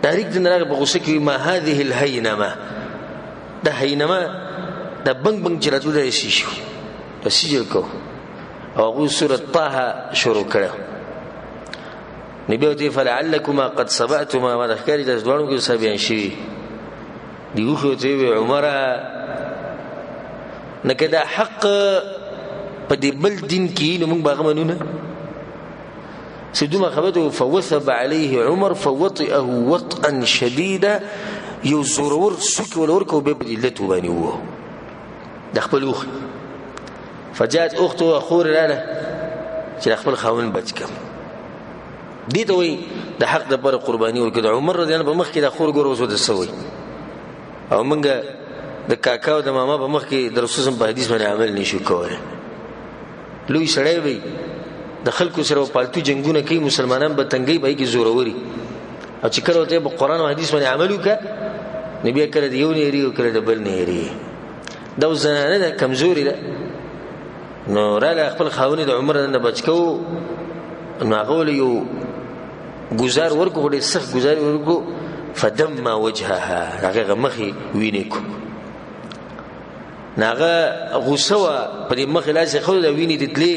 تاریخ د نراغه په غوسه کې ما هذه الهینمه دا هینما دا بنګ بنګ چلاتو دا شي شو دا سجل کو او غو سوره طه شروع کړه نبی ته فلعلكما قد سبأتما ما ذکر د دوانو کې سبيان شي دیو خو ته عمره نکدا حق په دې بل دین کې نو موږ باغ منونه سيدنا خبته فوثب عليه عمر فوطئه وطئا شديدا یو زورور سوک ولورکو به بدلته باندې وو د خپل اخ فجاءت اخته اخور لاله چې خپل خاون بچکم دي ته وي د حق د پر قرباني ورکړه عمر رضی الله عنه په مخ کې د اخور ګور وسو د سوي او منګه د کاکا او د ماما په مخ کې د رسول په حدیث باندې عمل نشو کولای لوی سړی وي د خلکو سره پالتو جنگونه کوي مسلمانان به تنګي به کې زوروري او چې کله ته په قران او حدیث باندې عمل وکړه نبی کړه دی یو نه یری او کړه د بل نه یری دا زنانه ده کمزوري ده نو را خپل خاوني د عمر نه بچکو نو هغه یو گزار ورکو ډېر سخت گزار ورکو فدم وجهها هغه مخي ویني کو ناغه غوسه په مخ لاس خو د ویني دتلې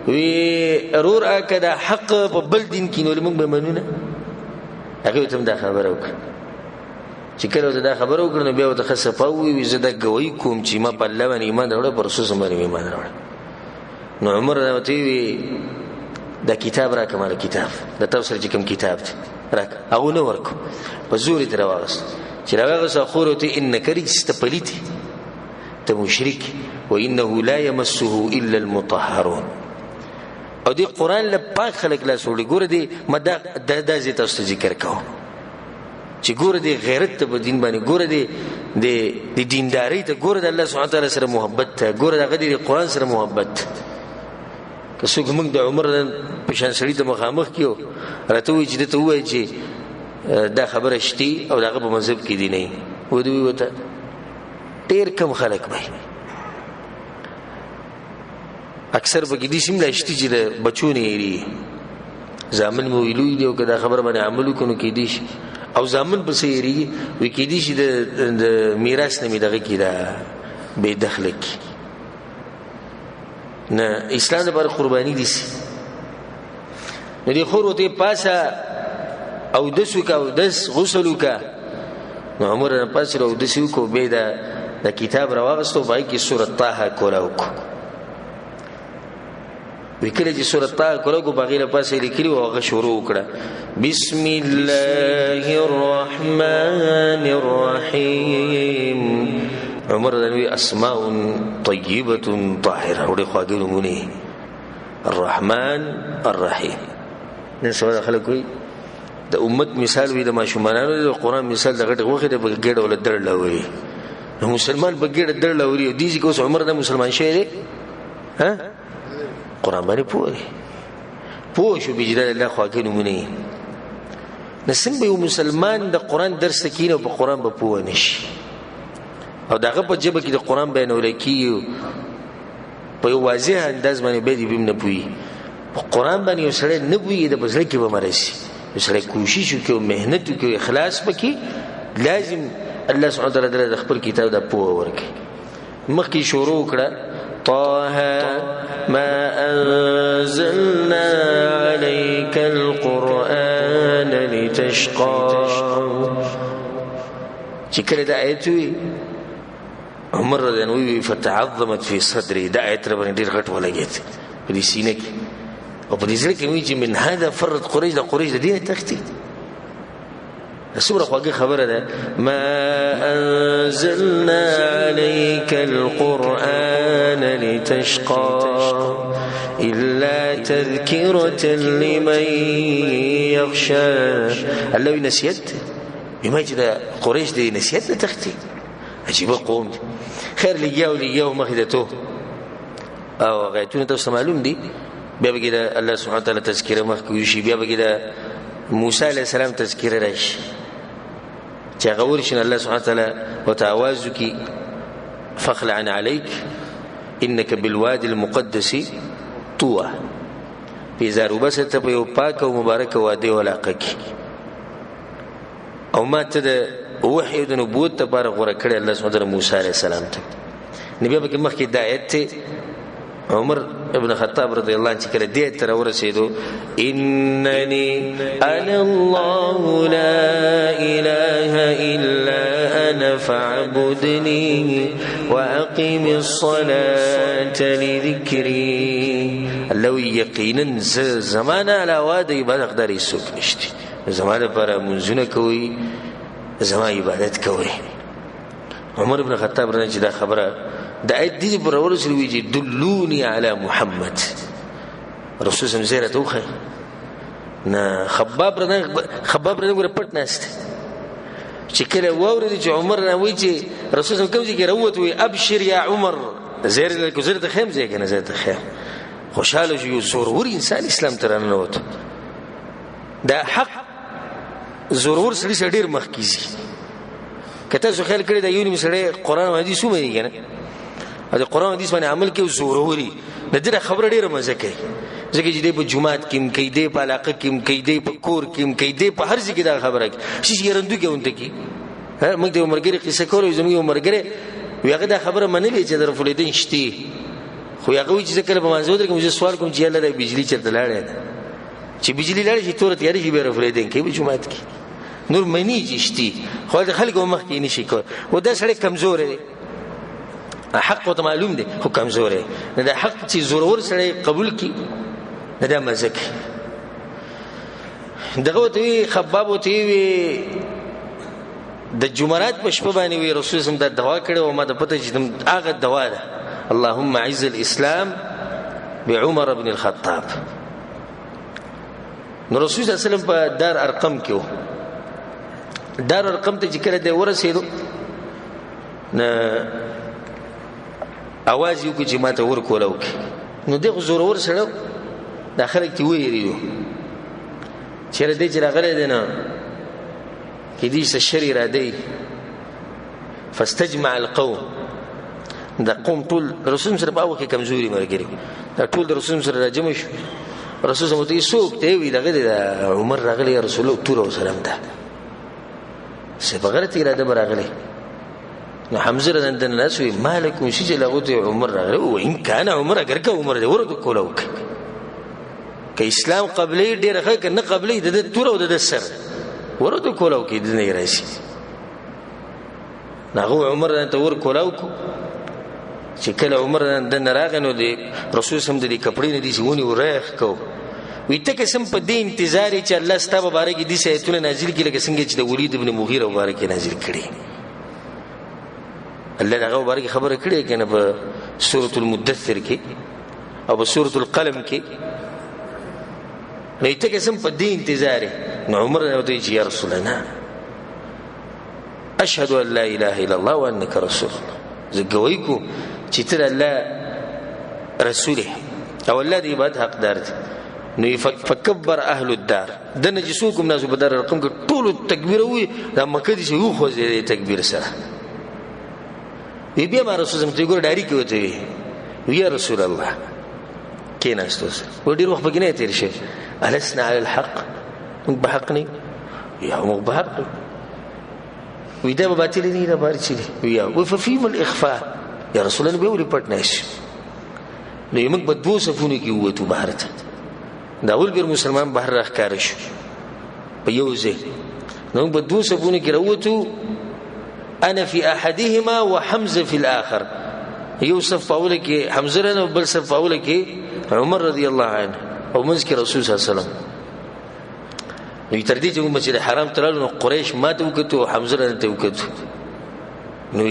وی ارور اکدا حق په بل دین کې نو موږ به منونه هغه ته دا خبره وکړه چې کله دا خبره وکړه نو بیا وته خصفاوي وي زده گوي کوم چې ما په الله باندې ایمان راوړ پر رسول باندې ایمان راوړ نو عمر راوتی وی دا کتاب را کومه کتاب دا تاسو چې کوم کتاب راک او نو ورکو په زوري دروازه چې راغله خو ته انک رجست پلیتی ته مشرک وانه لا يمسه الا المطهرون او دی قران له پاک خلق لا سوړي ګور دی مدا د زی تاسو ذکر کوم چې ګور دی غیرت ته په دین باندې ګور دی د دینداري ته ګور د الله سبحانه تعالی سره محبت ته ګور دغه د قران سره محبت که څوک موږ د عمر په شان سړي ته مخامخ کیو راته وی چې ته وای چې دا خبره شتي او دغه په مذهب کې دی نه و دوی وته ډیر کم خلک وای اکثر بګی دي سیم لاشتي چې بچونه یې ځامن مو ویلوي دی او کدا خبر باندې عمل کوي کې دي او ځامن په سیری وی کې دي چې د میراث نه می دغه کې دا به دخل کی نه اسلام پر قربانی دي نو خور وته پاسه او دسو کا او دس غسل کا نو عمر پاسه او دسو کو به دا کتاب راوغستو پای کې سورۃ طه کولاو وکړه چې سورۃ طه کولاو بغیر پاسه لیکلی او هغه شروع وکړه بسم الله الرحمن الرحیم عمر دنوی اسماء طیبه طاهره وړي خواږه الرحمن الرحیم نن سبا خلک وي د امت مثال وي د ماشومانانو د قران مثال د غټ وخت د بګړه ول درلوي نو مسلمان بګړه درلوي دي چې اوس عمر د مسلمان شه ها قران باندې پوه شو بجلال الله خواږه نمونه نسم به مسلمان د قران درس کینو په قران به پوه نشي او دغه په جبه کې د قران بیانول کیو په واضح انداز باندې به دې بیم نه پوي قرآن باندې وسره نه پوي د بزړه کې به مرسي وسره کوشش وکړو مهنت وکړو اخلاص پکې لازم الله سبحانه وتعالى د خپل کتاب د پوهه ورکړي مخکې شروع کړه طه ما انزلنا عليك القرآن لتشقى چې کله د آیت وی عمر رضی الله عنه فتعظمت في صدري د آیت باندې ډیر غټ ولګید په دې سینې کې او په دې ځل کې وی چې من هذا فرت قريش د قريش د دې تختی سوره خواږه خبره ده ما انزلنا عليك القرآن لتشقى الا تذكرة لمن يخشى الله نسيت بما جدا قريش دي نسيت تختي عجيب قوم خير لياو مخدته او غايتون تاسو معلوم دي بیا بګیدا الله سبحانه وتعالى تذکره مخکوي شي بیا بګیدا موسی عليه السلام تذکره راشي چې غور شي الله سبحانه وتعالى وتعاوز کی فخلع عليك انك بالوادي المقدس طوى په زارو بس ته په یو پاک او مبارک وادي ولاقه کی او ما ته وحی د نبوت ته بار غوړه کړی الله سبحانه وتعالى موسی عليه السلام ته نبی به مخکې د آیت عمر ابن خطاب رضی الله عنه کله دې تر ورسېدو انني انا الله لا اله الا انا فاعبدني واقم الصلاه لذكري الله یقینا زمانه علاوه د عبادت حقدار څوک نشته زمانه پر منځونه کوي زما عبادت کوي عمر بن خطاب رضی الله خبره د آیت دی پر ورسره ویجی دلونی علی محمد رسول سم زیره توخه نه خباب رنه ګره پټ نهسته چې کله ووري چې عمر راوي چې رسول سم کوم ځای راوت وي ابشر یا عمر زیره له زیره خیم ځای کنه زیره خیم خوشاله شو زورور انسان اسلام ترانه نوت دا حق زورور سړي ډیر مخکیزي کته زه خیال کړی دا یو نیم سړی قران او حدیث ومه کنه دا قران او حدیث باندې عمل کوي زوروري د دې خبره ډیره مزه کوي ځکه چې د جمعات کې کې د په علاقه کې د په کور کې د په هر ځای کې دا خبره کوي شي یرندو کې اونته کې موږ د عمرګری قصه کولو زموږ عمرګری ویغه دا خبره منلې چې در فلیدین شتي خو هغه چې کله په منځو درکم چې سوال کوم چې الله د بجلی چرته لاړې چې بجلی لاړې چې تور تیاری شي به رفلیدین کې په جمعات کې نور منی جشتي خو د خلکو مخ کې نشي کول و دا سړی کمزور دی حق او معلوم دی خو کمزور دی نه دا حق چې زورور سړی قبول کی نه دا مزک دغه ته خباب ته وی د جمعرات په شپه باندې وی رسول سم د دعا کړو او ما د پته چې هغه دعا ده اللهم اعز الاسلام بعمر بن الخطاب نو رسول صلی الله علیه وسلم په دار ارقم کې دار ارقم ته چې کله د ورسېدو نه اواز یو کې چې ماته ور کولو نو دغه زورور سره داخله کې ویریدو چیرې دې چې راغله دینه کې دې څه شری را دی فاستجمع القوم دا قوم ټول رسول سره باو کې کمزوري مرګري دا ټول رسول سره راجم شو رسول سم ته سوق ته وی دغه عمر راغلی رسول الله تور وسلم ده سبغرت اراده براغلی نو حمزه رضی الله عنه سوی مالک مشي لغوت عمر راغلی و ان كان عمر اگر که عمر ده ورته کولو که اسلام قبلی ډیر ښه کنه قبلی د تور او د سر ورته کولو کې د نه راشي نغه عمر ته ور کولو چې کله عمر د نراغنو دی رسول سم د کپړې نه دي سونی ورخ کو ویته قسم په دې انتظار چې الله ستاسو مبارک دي سيتونه نازل کړي لکه څنګه چې د ولید ابن مغیره مبارک نازل کړي الله هغه مبارک خبره کړي کنه په سوره المدثر کې او په سوره القلم کې ویته قسم په دې انتظار نو عمر ته چې یا رسول الله اشهد ان لا اله الا الله وانك رسول الله زګوي کو چې تر الله رسوله او الله دې عبادت حقدار دي نو فکبر اهل الدار د نجسوکم ناس په دار رقم کې ټول تکبیر وي دا مکه دي یو خو دې تکبیر سره بیا ما رسول الله ته ګور ډاری کې وته یا رسول الله کیناستوس و ډیر وخت بګنه تیر شي الاسنا على الحق بحق نه یا مو بحق ودا باطل نه دا بار چي ویا وففيم الاخفاء یا رسول الله به ولې پټ نشي نو موږ په دوه صفونه کې وته بهر ته دا ولګر مسلمان بهر راخاره شو په یو ځای نو په دوه صفونه کې راوته انا في احدهما وحمزه في الاخر يوسف اول کې حمزه نه بل صف اول کې عمر رضی الله عنه او مذکر رسول صلی الله علیه وسلم نو تر دې چې مسجد حرام ترالو نو قریش ماته وکړو حمزه نه ته وکړو نو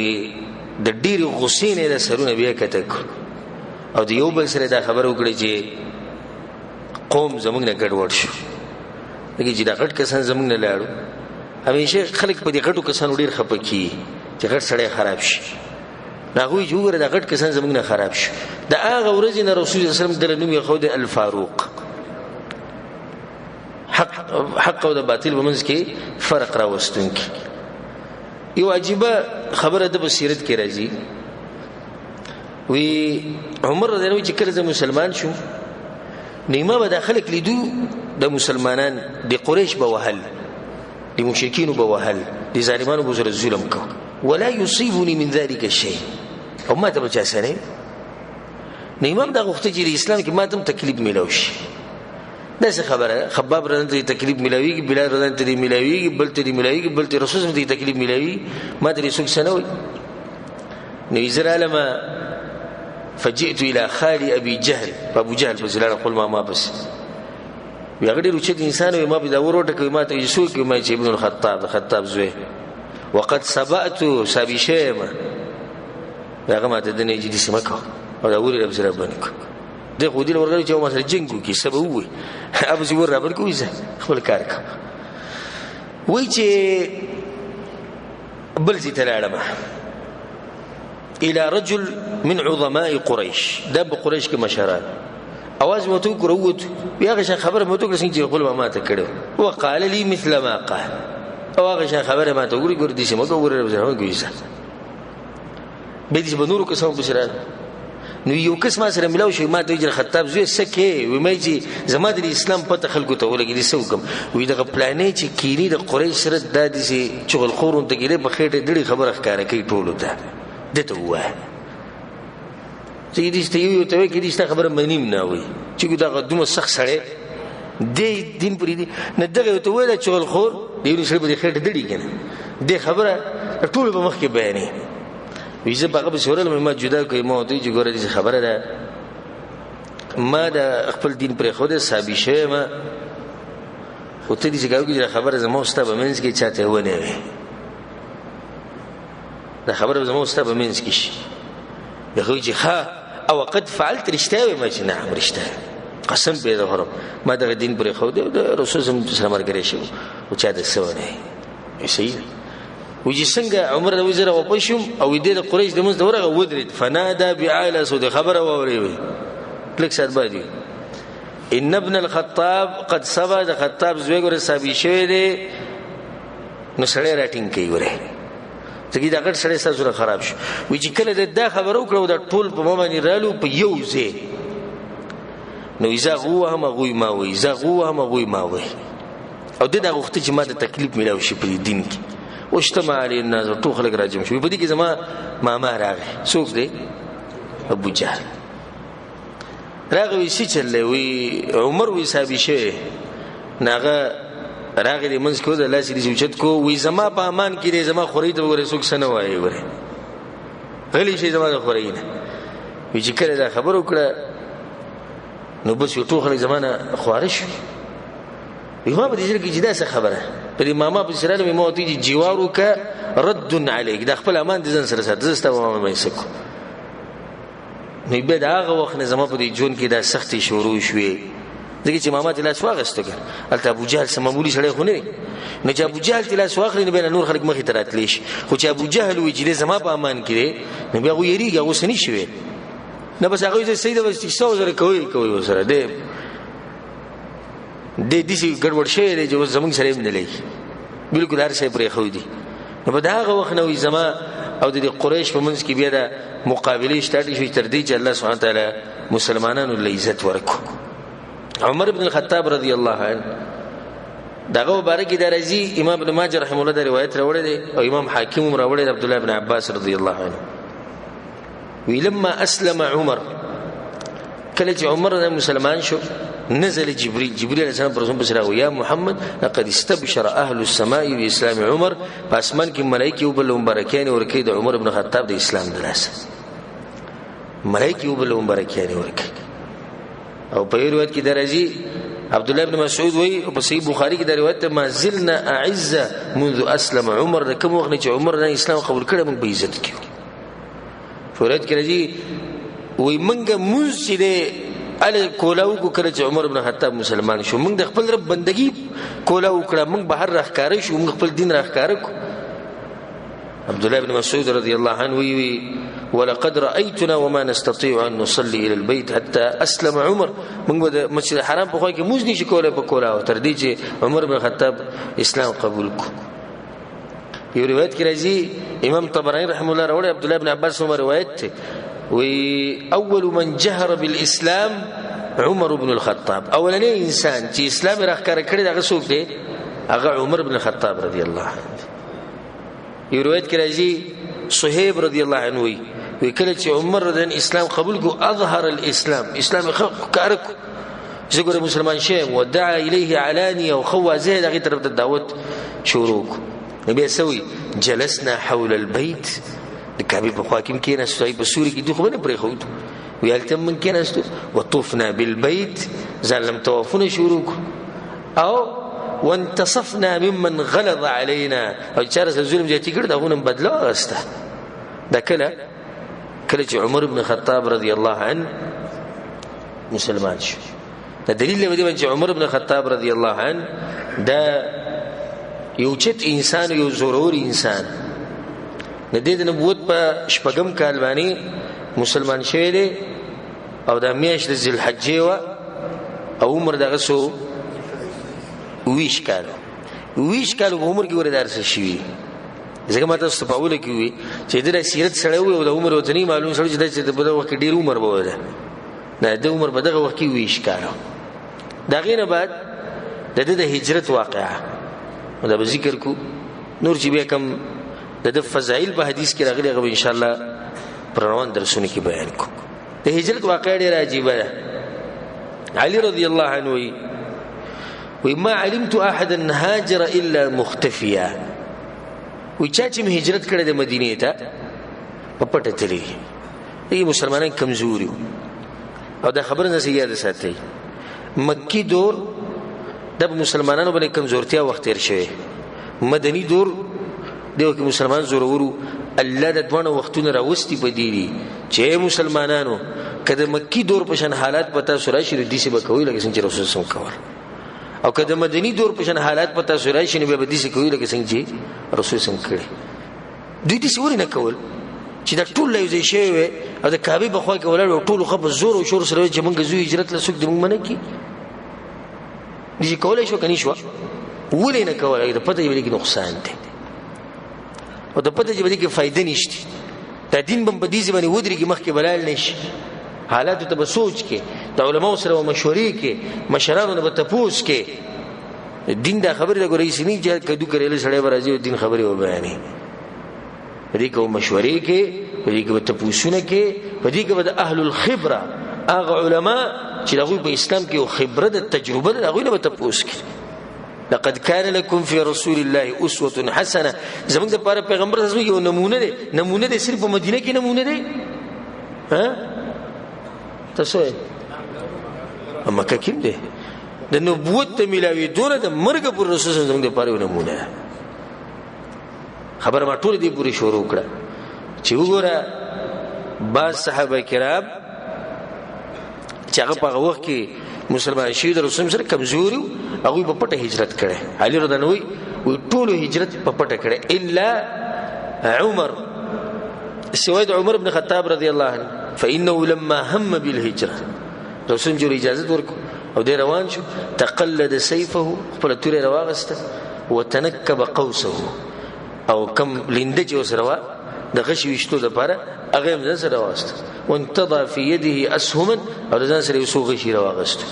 د ډیر غصې نه د سرونه بیا کته او د یو بل سره دا خبر وکړي چې قوم زمونږ نه ګډوډ شو دغه چې دا غټ کسان زمونږ نه لاړو همیشه خلک په دې غټو کسانو ډیر خپکی چې غټ سړی خراب شي ناغوی جوړه دا غټ کسان زمونږ نه خراب شي دا هغه ورځ نه رسول الله صلی الله علیه وسلم د نوم یې خو د الفاروق حق او د باطل په منځ کې فرق راوستون کې یو عجيبه خبره د بصیرت کې راځي وی عمر رضی الله عنه چې کله مسلمان شو نیمه به داخله کلیدو د مسلمانان د قریش به وهل د مشرکین به وهل د ظالمانو به سره ظلم کو ولا يصيبني من ذلك شيء او ما ته بچا سره نیمه د غوښته چې اسلام کې ماتم تکلیف ملوش داسې خبره خباب رضی تکلیف ملويږي بلال رضی ملويږي بل ته ملويږي بل ته رسول الله تکلیف ملوي ما ته رسول سنوي نو اسرائیل ما فجئت الى خالي ابي جهل ابو جهل بزلال قل ما بس بیا غړي رچې انسان وي ما به دا وروټه کوي ما ته یسو کې ما چې ابن الخطاب زوی وقد سبأت سابشيما هغه ما ته د نه جدي سمکو او دا وری رب سره باندې د خو دې ورغلی چې ما سره جنگو کې سبب وي ابو زور را باندې کوي خپل کار کوي وای چې بل زي تلاړم الى رجل من عظماء قريش دب قريش کې مشران اواز مو تو کروت بیا غشه خبر مو تو څنګه چې خپل ما ته کړو وقال لي مثل ما قال او غشه خبر ما ته ګور دي سم ګور رب زره کوي به دې بنورو کې سم بشران نو یو کس ما سره ملاو شي ما ته جر خطاب زوی سکه و مې چې زما د اسلام پته خلکو ته ولګي سو کوم وې دغه پلانې چې کینی د قریش سره د دې چغل خورون ته ګره بخېټه ډېری خبره ښکارا کوي ټولو ته دته وای چې دې ست یو ته کې دې خبره منیم نه وي چې دا قدمه سخت سره دې دین پرې دي نه دغه ته وای چغل خور دې سره به خېټه ډېری کنه دې خبره ټول په مخ کې بیانې ویزه باغه به سورل ما جدا کوي مو ته چې ګوره دې خبره ده ما د خپل دین پر خوده صابي شه ما خو ته دې څنګه کوي خبره زمو ستابه منځ کې چاته ونه وي دا خبره زمو ستابه منځ کې شي یخوي چې ها او قد فعلت رشتاوي ما چې نعم رشتاوي قسم به ده ما د دین پر خوده د رسول الله صلی الله علیه وسلم شو او چا د سونه شي وجي څنګه عمر د وزره و پښوم او دې د قریش د منځ دورغه ودرید فنادى بعائله سود خبره ووري لک سات باندې ان ابن الخطاب قد سبا د خطاب زوی ګره صاحب شوی دی نو سړی راټینګ کوي وره ځکه دا ګټ سړی سره خراب شو وی چې کله دا خبر وکړو دا ټول په باندې رالو په یو ځای نو اذا هو هم غوي ما وي اذا هو هم غوي ما وي او دا وخت چې ما د تکلیف ملاو شي په دین کې واجتمع علي الناس ټول خلک راجم شو په دې کې زما ماما راغی څوک دی ابو جهل راغی شي چلې وی عمر وی صاحب شه ناغه راغی منځ کو د الله سړي چوچت کو وی زما په امان کې زما خوري ته ورې څوک سن وایي وره غلی شي زما د خوري نه وی چې کله دا خبر وکړه نو بس یو ټول خلک زمانه خوارش یو په دې کې جدا څه خبره پر ماما په سره مې موتی دي جوارو کا رد عليك د خپل امان د ځن سره سات زسته ماما مې سکو نو به دا هغه وخت نه زما په دې جون کې دا سختي شروع شوې ځکه چې ماما تل اسواغسته کړ الته ابو جهل سم معمولی سره خو نه نه چې ابو جهل تل اسواغ نه بین نور خلک مخې تراتلی شي خو چې ابو جهل وی چې زما په امان کې نه بیا غو یریږي غو سني شوې نه بس هغه سید وستې څو زره کوي وسره دې دې سي ګډوډ شي دی چې زمونږ سره نه لګي بالکل هر شي پرې خو دي نو په دا هغه وخت نو زما او د قریش په منځ کې بیا د مقابله شته شي تر دې چې الله سبحانه تعالی مسلمانانو له عزت ورکو عمر بن الخطاب رضی الله عنه دغه مبارک درځي امام ابن ماجه رحم الله د روایت راوړی دی او امام حاکم راوړی عبد الله بن عباس رضی الله عنه ولما اسلم عمر کله چې عمر مسلمان شو نزل جبريل عليه السلام پر رسول الله يا محمد لقد استبشر اهل السماء باسلام عمر پاسمان کې ملائکه وبل مبارکان ورکې د عمر بن خطاب د اسلام دلاسه ملائکه وبل مبارکان ورکې او په روایت کې درځي عبد الله بن مسعود وی په صحیح بخاری کې د روایت ما زلنا اعز منذ اسلم عمر کوم وخت چې عمر نه اسلام قبول کړ موږ به عزت کیو فورت کې راځي وی منګه موږ ال کولاو کو کړ چې عمر بن خطاب مسلمان شو موږ د خپل رب بندگی کولاو کړه موږ بهر راخکاره شو موږ خپل دین راخکاره کو عبد الله بن مسعود رضی الله عنه وی ولقد رايتنا وما نستطيع ان نصلي الى البيت حتى اسلم عمر موږ د مسجد الحرام په خوا کې موږ نشو کولای په کولاو تر دې چې عمر بن خطاب اسلام قبول کو یو روایت کې راځي امام طبراني رحم الله راوړي عبد الله بن عباس هم روایت اول من جهر بالاسلام عمر بن الخطاب اولنی انسان چې اسلام راخکاره کړی دغه څوک دی هغه عمر بن الخطاب رضی الله عنه یو روایت کې راځي صہیب رضی الله عنه وی کله چې عمر رضی اسلام قبول کو اظهر الاسلام اسلام کارک زګور مسلمان شه ودعا الیه علانیه او خوا زه دغه طرف د دعوت شروع نبی سوي جلسنا حول البيت د کعبه په خوا کې نه سوي په سوري کې دوه نه پرې خو ویالته من کېناستو وطفنا بالبيت ځان لم طوافونه شروع او وانتصفنا ممن غلظ علينا او چار ظلم جاتي کړ داونه بدلا غسته دا کله چې عمر بن خطاب رضی الله عنه مسلمان شو دا دلیل دی چې عمر بن خطاب رضی الله عنه دا یو چت انسان یو ضرور انسان د دې نبوت په شپږم کال باندې مسلمان شوی دی او د میاشتې د ذوالحجې وا او عمر دغه سو ویش کال عمر کې ورته درس شي ځکه ماته استفاوله کوي چې د سیرت سره او د عمر وتنی معلوم سره چې د په وخت ډیر عمر بوله نه د عمر په دغه وخت کې ویش کال دا غینه بعد د هجرت واقعه دا به ذکر کو نور چې بیا کوم د فضائل په حدیث کې راغلي غو ان شاء الله پر روان درسونه کې بیان کو د هجرت واقعه ډیره عجیب ده علي رضی الله عنه وما علمت احدا هاجر الا مختفيا وچا چې هجرت کړه د مدینې ته په پټه تللی ای مسلمانان کمزوري او دا خبره نه زیاده ساتي مکی دور د مسلمانانو باندې کمزورتیا وخت تیر شوی مدني دور دیو کې مسلمان زورورو الله د دوه وختونو راوستي پدې چې مسلمانانو کله مکی دور په شان حالات پتا سورای شری دي سی بکوي لکه څنګه رسول سم کول او کله مدني دور په شان حالات پتا سورای شنه به دي سی کوي لکه څنګه رسول سم کړي دوی دې سوري نه کول چې دا ټول لوي شي او د کعبه بخوا کې ولر ټول خو زور او شور سره چې مونږ زوی هجرت لسوک د مونږ نه کی دي کولای شو کني شو ولې نه کولای د پته یې کې نقصان دی او د پته چې باندې کې فائدې نشته د دین بم بدیزي باندې ودرېږي مخکې بلال نشي حالات ته به سوچ کې د علماء سره مشورې کې مشرانو به تپوس کې دین دا خبره د ګورې سني چې کدو کړل سړی برازي دین خبره و بیانې دې کو مشورې کې دې کو تپوسونه کې دې کې د اهل الخبره هغه علماء چې هغه په اسلام کې او خبره د تجربه هغه نه تپوس کې لقد كان لكم في رسول الله اسوه حسنه زموږ د پاره پیغمبر اسمه یو نمونه دي صرف په مدینه کې نمونه دي ها تاسو اما کوم دي د نبوت ته ملاوي دونه د مرګ پر رسول زموږ د پاره نمونه خبر ما ټول دي پوری شروع کړه چې وګوره با صحابه کرام چې هغه په وخت کې مسلمان شي د رسول سره کمزوري هغه په پټه هجرت کړي علي رضی الله عنه وي ټول هجرت په پټه کړي الا عمر سوید عمر بن خطاب رضی الله عنه فانه لما هم بالهجره رسول جوړ اجازه ورکو او دی روان شو تقلد سيفه خپل توري رواغسته وتنكب قوسه او کم لنده چې وسره د غش وشتو لپاره هغه هم سره واسطه وانتضى في يده اسهما او ځان سره یو غشي رواغسته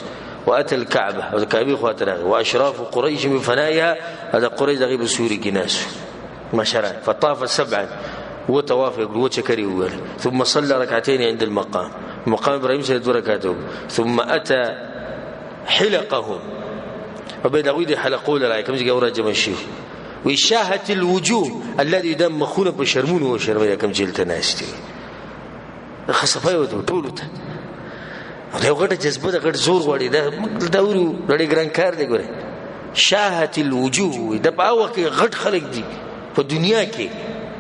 واتى الكعبه او الكعبه خاطره واشراف قريش من فنائها هذا قريش دغه بسوري جناس مشرا فطاف سبعا وطواف وشكري اول ثم صلى ركعتين عند المقام ابراهيم سيد ركعته ثم اتى حلقهم وبداويد حلقوا له كم جاء ورجم الشيخ وشاهه الوجوه الذي دم مخونه بشرمون وشرميه كم جلت ناشتي خصفايو ټولته دا غټه جذبه دا غټ زور غوړي دا ورو ډېر ګران کار دی ګوره شاهه الوجوه دا په وخت غټ خلک دي په دنیا کې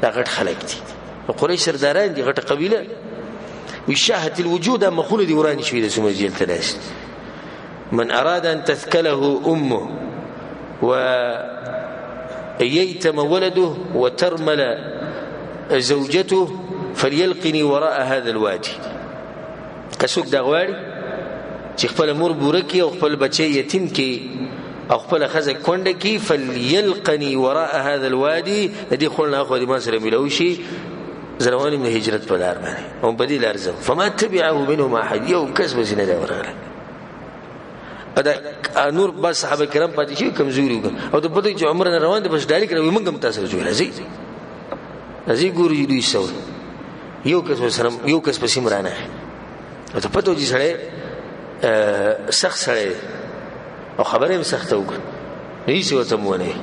دا غټ خلک دي قریش سرداران دي غټه قبيله وشاهه الوجوه دا مخونه دي وراني شوی د سمو جلت ناشتي من اراد ان تثكله امه وييتم ولده وترمل زوجته فليلقني وراء هذا الوادي کڅوک دا غواړي چې خپل مور بورکی او خپل بچي یتیم کی او خپل خزه کونډه کی فليلقني وراء هذا الوادي دې خلنا خو دې ما سره ملوشي زروان من هجرت په لار باندې او بدیل ارزو فما تبعه منهم احد یو کسب سینه دا ورغله دا نور با صحابه کرام پاتې شي کمزوري او د پدې چې عمر نه روان دي بس ډایرک روي موږ هم تاسو جوړ راځي ګوري دوی سو یو کس په سیمرانه او ته پته چې سره سخت سره او خبره هم سخته وکړه هیڅ وته مونږ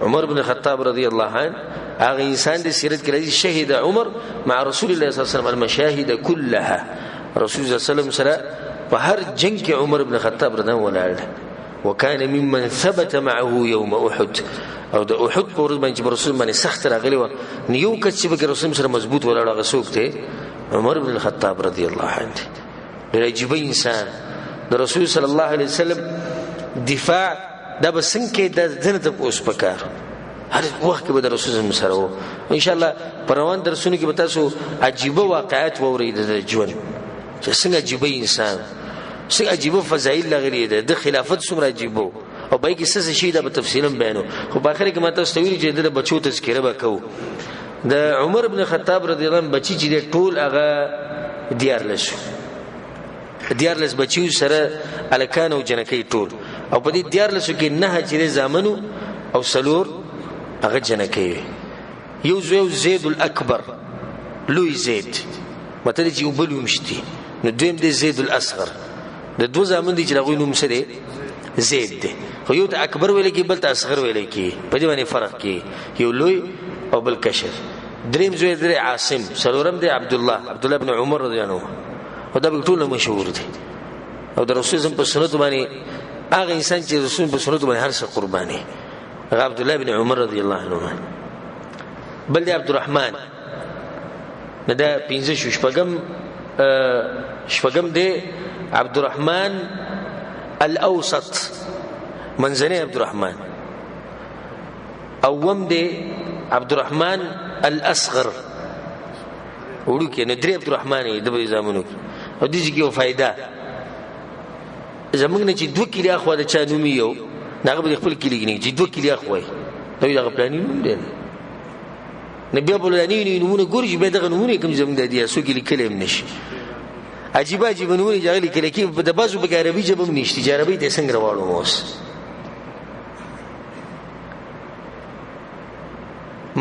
عمر بن الخطاب رضی الله عنه هغه انسان د سیرت کې راځي شهید عمر مع رسول الله صلی الله علیه وسلم المشاهد كلها رسول الله صلی الله علیه وسلم سره په هر جنگ کې عمر بن خطاب رضی الله عنه وكان ممن ثبت معه يوم احد او د احد په ورځ باندې رسول باندې سخت راغلی و نیو کچ به رسول سره مضبوط ولاړ غسوک ته عمر بن الخطاب رضی الله عنه عجیب انسان د رسول صلی الله علیه وسلم دفاع دا بسنګ کې د ځنه اوس پکار هر وخت کې به د رسول سره و ان شاء الله پروان درسونه کې به تاسو عجیب واقعات وورید د ژوند چې څنګه عجیب انسان څنګه عجیب فضایل لغلی ده د خلافت څومره عجیب او بای کې څه شي دا په تفصیلا بیانو خو په اخر کې ما تاسو ته ویل چې د بچو تذکره وکاو د عمر بن خطاب رضی الله عنه بچی چې ټول هغه دیارلس بچیو سره الکان او جنکی ټول او په دې دیارلس کې نه چې زامنو او سلور هغه جنکی یو زید الاکبر لوی زید مته چې وبلو مشتي نو دویم دی زید الاصغر د دو زامن دي چې هغه نوم سره زید دی خو یو ته اکبر ویل کی بل ته اصغر ویل کی په دې باندې فرق کی یو لوی او بل کشر دریم زوی دی عاصم سلورم دی عبد الله بن عمر رضی الله عنه او دا ټول مشهور دي او د رسول الله په سنت باندې هغه انسان چې رسول په سنت باندې هر څه قرباني عبد الله بن عمر رضی الله عنه بل دی عبد الرحمن دا 15 شپږم دی عبد الرحمن الاوسط منځنی عبد الرحمن اوم دی عبد الرحمن الاصغر وړو کې نه درې عبد الرحمن د زمانو او دې کې یو فائدہ زمونږ نه چې دوه کلی اخوا د چا نوم یو هغه به خپل کلی نه چې دوه کلی اخوا نو دا پلان نوم دی نبی ابو الانی نمونه ګورځي به دغه نمونه کوم زمونږ د دې اسو کې لیکل هم نشي عجیب نمونه جاهلی کله کې د بازو په عربي ژبه نشته چې عربي ته څنګه راوړو موس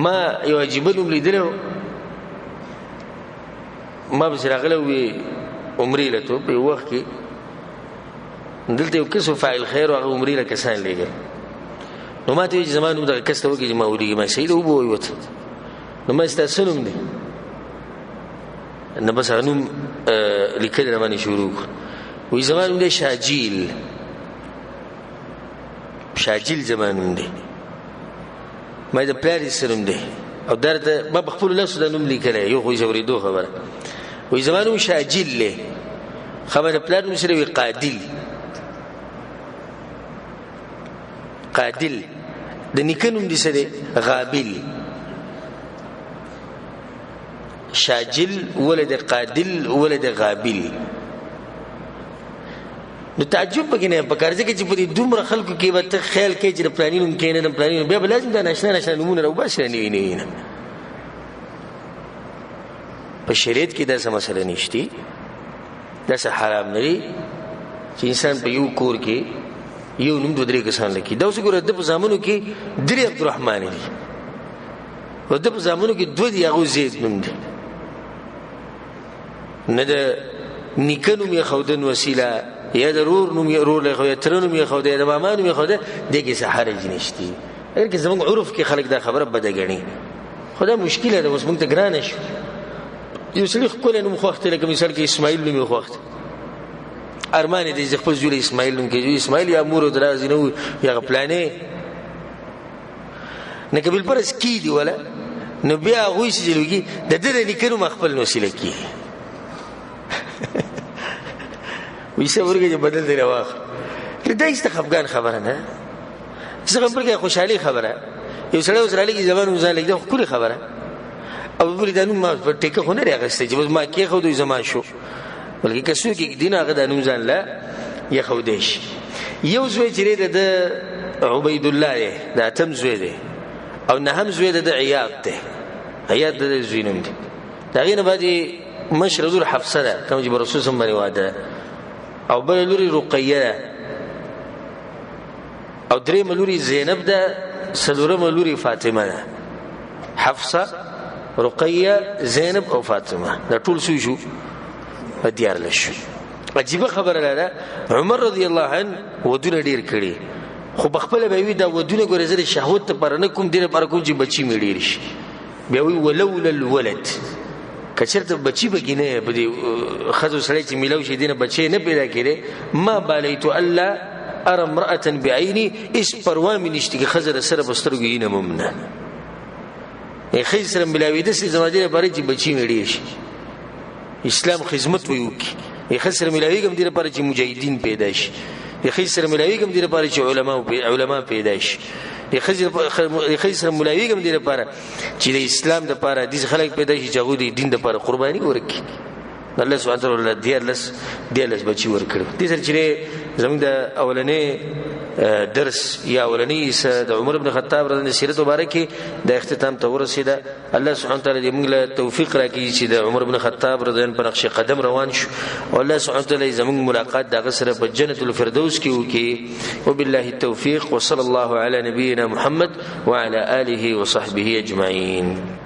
ما یو عجیب نوم لیدلو ما به راغله وی عمرې لته په وخت کې دلته یو کس فاعل خیر او عمرې له کسان لګل نو ما ته زمانو د کس ته وکي ما ولي ما سید او بو وت نو ما استاسنم دي نه بس انم لیکل نه باندې شروع وي زمانو د شاجیل زمانو دي ما د پلاری سرم دي او درته ما بخپل له سود نوم لیکل یو خو زوريدو خبره وي زمانو شاجیل له خبره پلار سره وي قادل د نیکنوم دي سره غابل شاجل ولد قادل ولد غابل نو تعجب بګنه په کارځه کې چې په دې دومره خلکو کې به خیال کې چې پلانینوم کې نه پلانینوم به لازم دا نشنه نمونه راو باسه نه په شریعت کې دا څه مسله نشتی دا څه حرام نه دي چې انسان په یو کور کې یو نوم دوه درې کسان لکې دا اوس ګوره د په زمانو کې درې عبدالرحمن دي او د په زمانو کې دوه دی هغه زید نوم دي نه د نیکنوم یې خودن وسیله یا ضرور نوم یې رول له خو ترنوم یې خو د ماما نوم یې خو د دغه څه حرج نشتی اگر که زموږ عرف کې خلک دا خبره بده غني خدا مشکله ده اوس موږ ته ګرانه شو یو څلې خپل نوم خو وخت لکه مثال کې اسماعیل نوم خو وخت ارمان دې خپل جوړ اسماعیل نوم کې اسماعیل یا مور درازي نو یا پلانې نه قبل پرس کی دی ولا نو بیا غوي سجلوږي د دې لیکنو مخبل وسیله کی ویسه ورګه بدل دی راوخ دا ایست خفغان خبره نه څنګه برګه خوشحالي خبره یو سره وسره لګي زمانو ځان لګي خو کلی خبره او بریدانو ما په ټیکه خو نه راغسته چې ما کې خو دوی زمان شو بلکې کسو کې دین هغه د انو ځان لا یا خو دیش یو زوی چې د عبید الله دا تم زوی دی او نه هم زوی د عیاض دی عیاض د زوینم دی دا غینه باندې مشرذ حفصه ده کوم چې رسول صلی الله علیه وسلم او بل لوري رقیه او درې ملوري زینب ده سلورم لوري فاطمه ده حفصه رقیه زینب او فاطمه دا ټول شو دیار لشو عجیب خبره ده عمر رضی الله عنه ودونه ډیر کړي خو بخپل به وی دا ودونه ګورې زره شهوت پر نه کوم دینه پر کوم چې بچی میډیر شي بیا وی ولول الولد کچرته بچی بګینه بده خزو سړی چې ملو شي دینه بچی نه پیدا کړي ما بالیت الله ارى امراه بعيني اس پروا مې نشته کې خزر سره بسترګو یې نه ممنه خزر سره ملاوي د سې زماده لپاره چې بچی مړي شي اسلام خدمت وکي خزر ملاوي کوم دي لپاره چې مجاهدین پیدا شي خزر ملاوي کوم دي لپاره چې علما پیدا شي خزر ملاوي کوم دي لپاره چې د اسلام لپاره د خلک پیدا شي چې هغه د دین لپاره قرباني ورکړي الله سبحانه وتعالى دیالس بچي ورکړي دي سره چې زموږ د اولنې درس یا اولنې د عمر بن خطاب رضی الله عنه سیرت مبارکه د اختتام ته ورسیده الله سبحانه وتعالى دې موږ له توفیق راکړي چې د عمر بن خطاب رضی الله عنه په نقش قدم روان شو او الله سبحانه وتعالى زموږ ملاقات دغه سره په جنت الفردوس کې وکي وبالله التوفيق وصلى الله على نبينا محمد وعلى آله وصحبه أجمعين.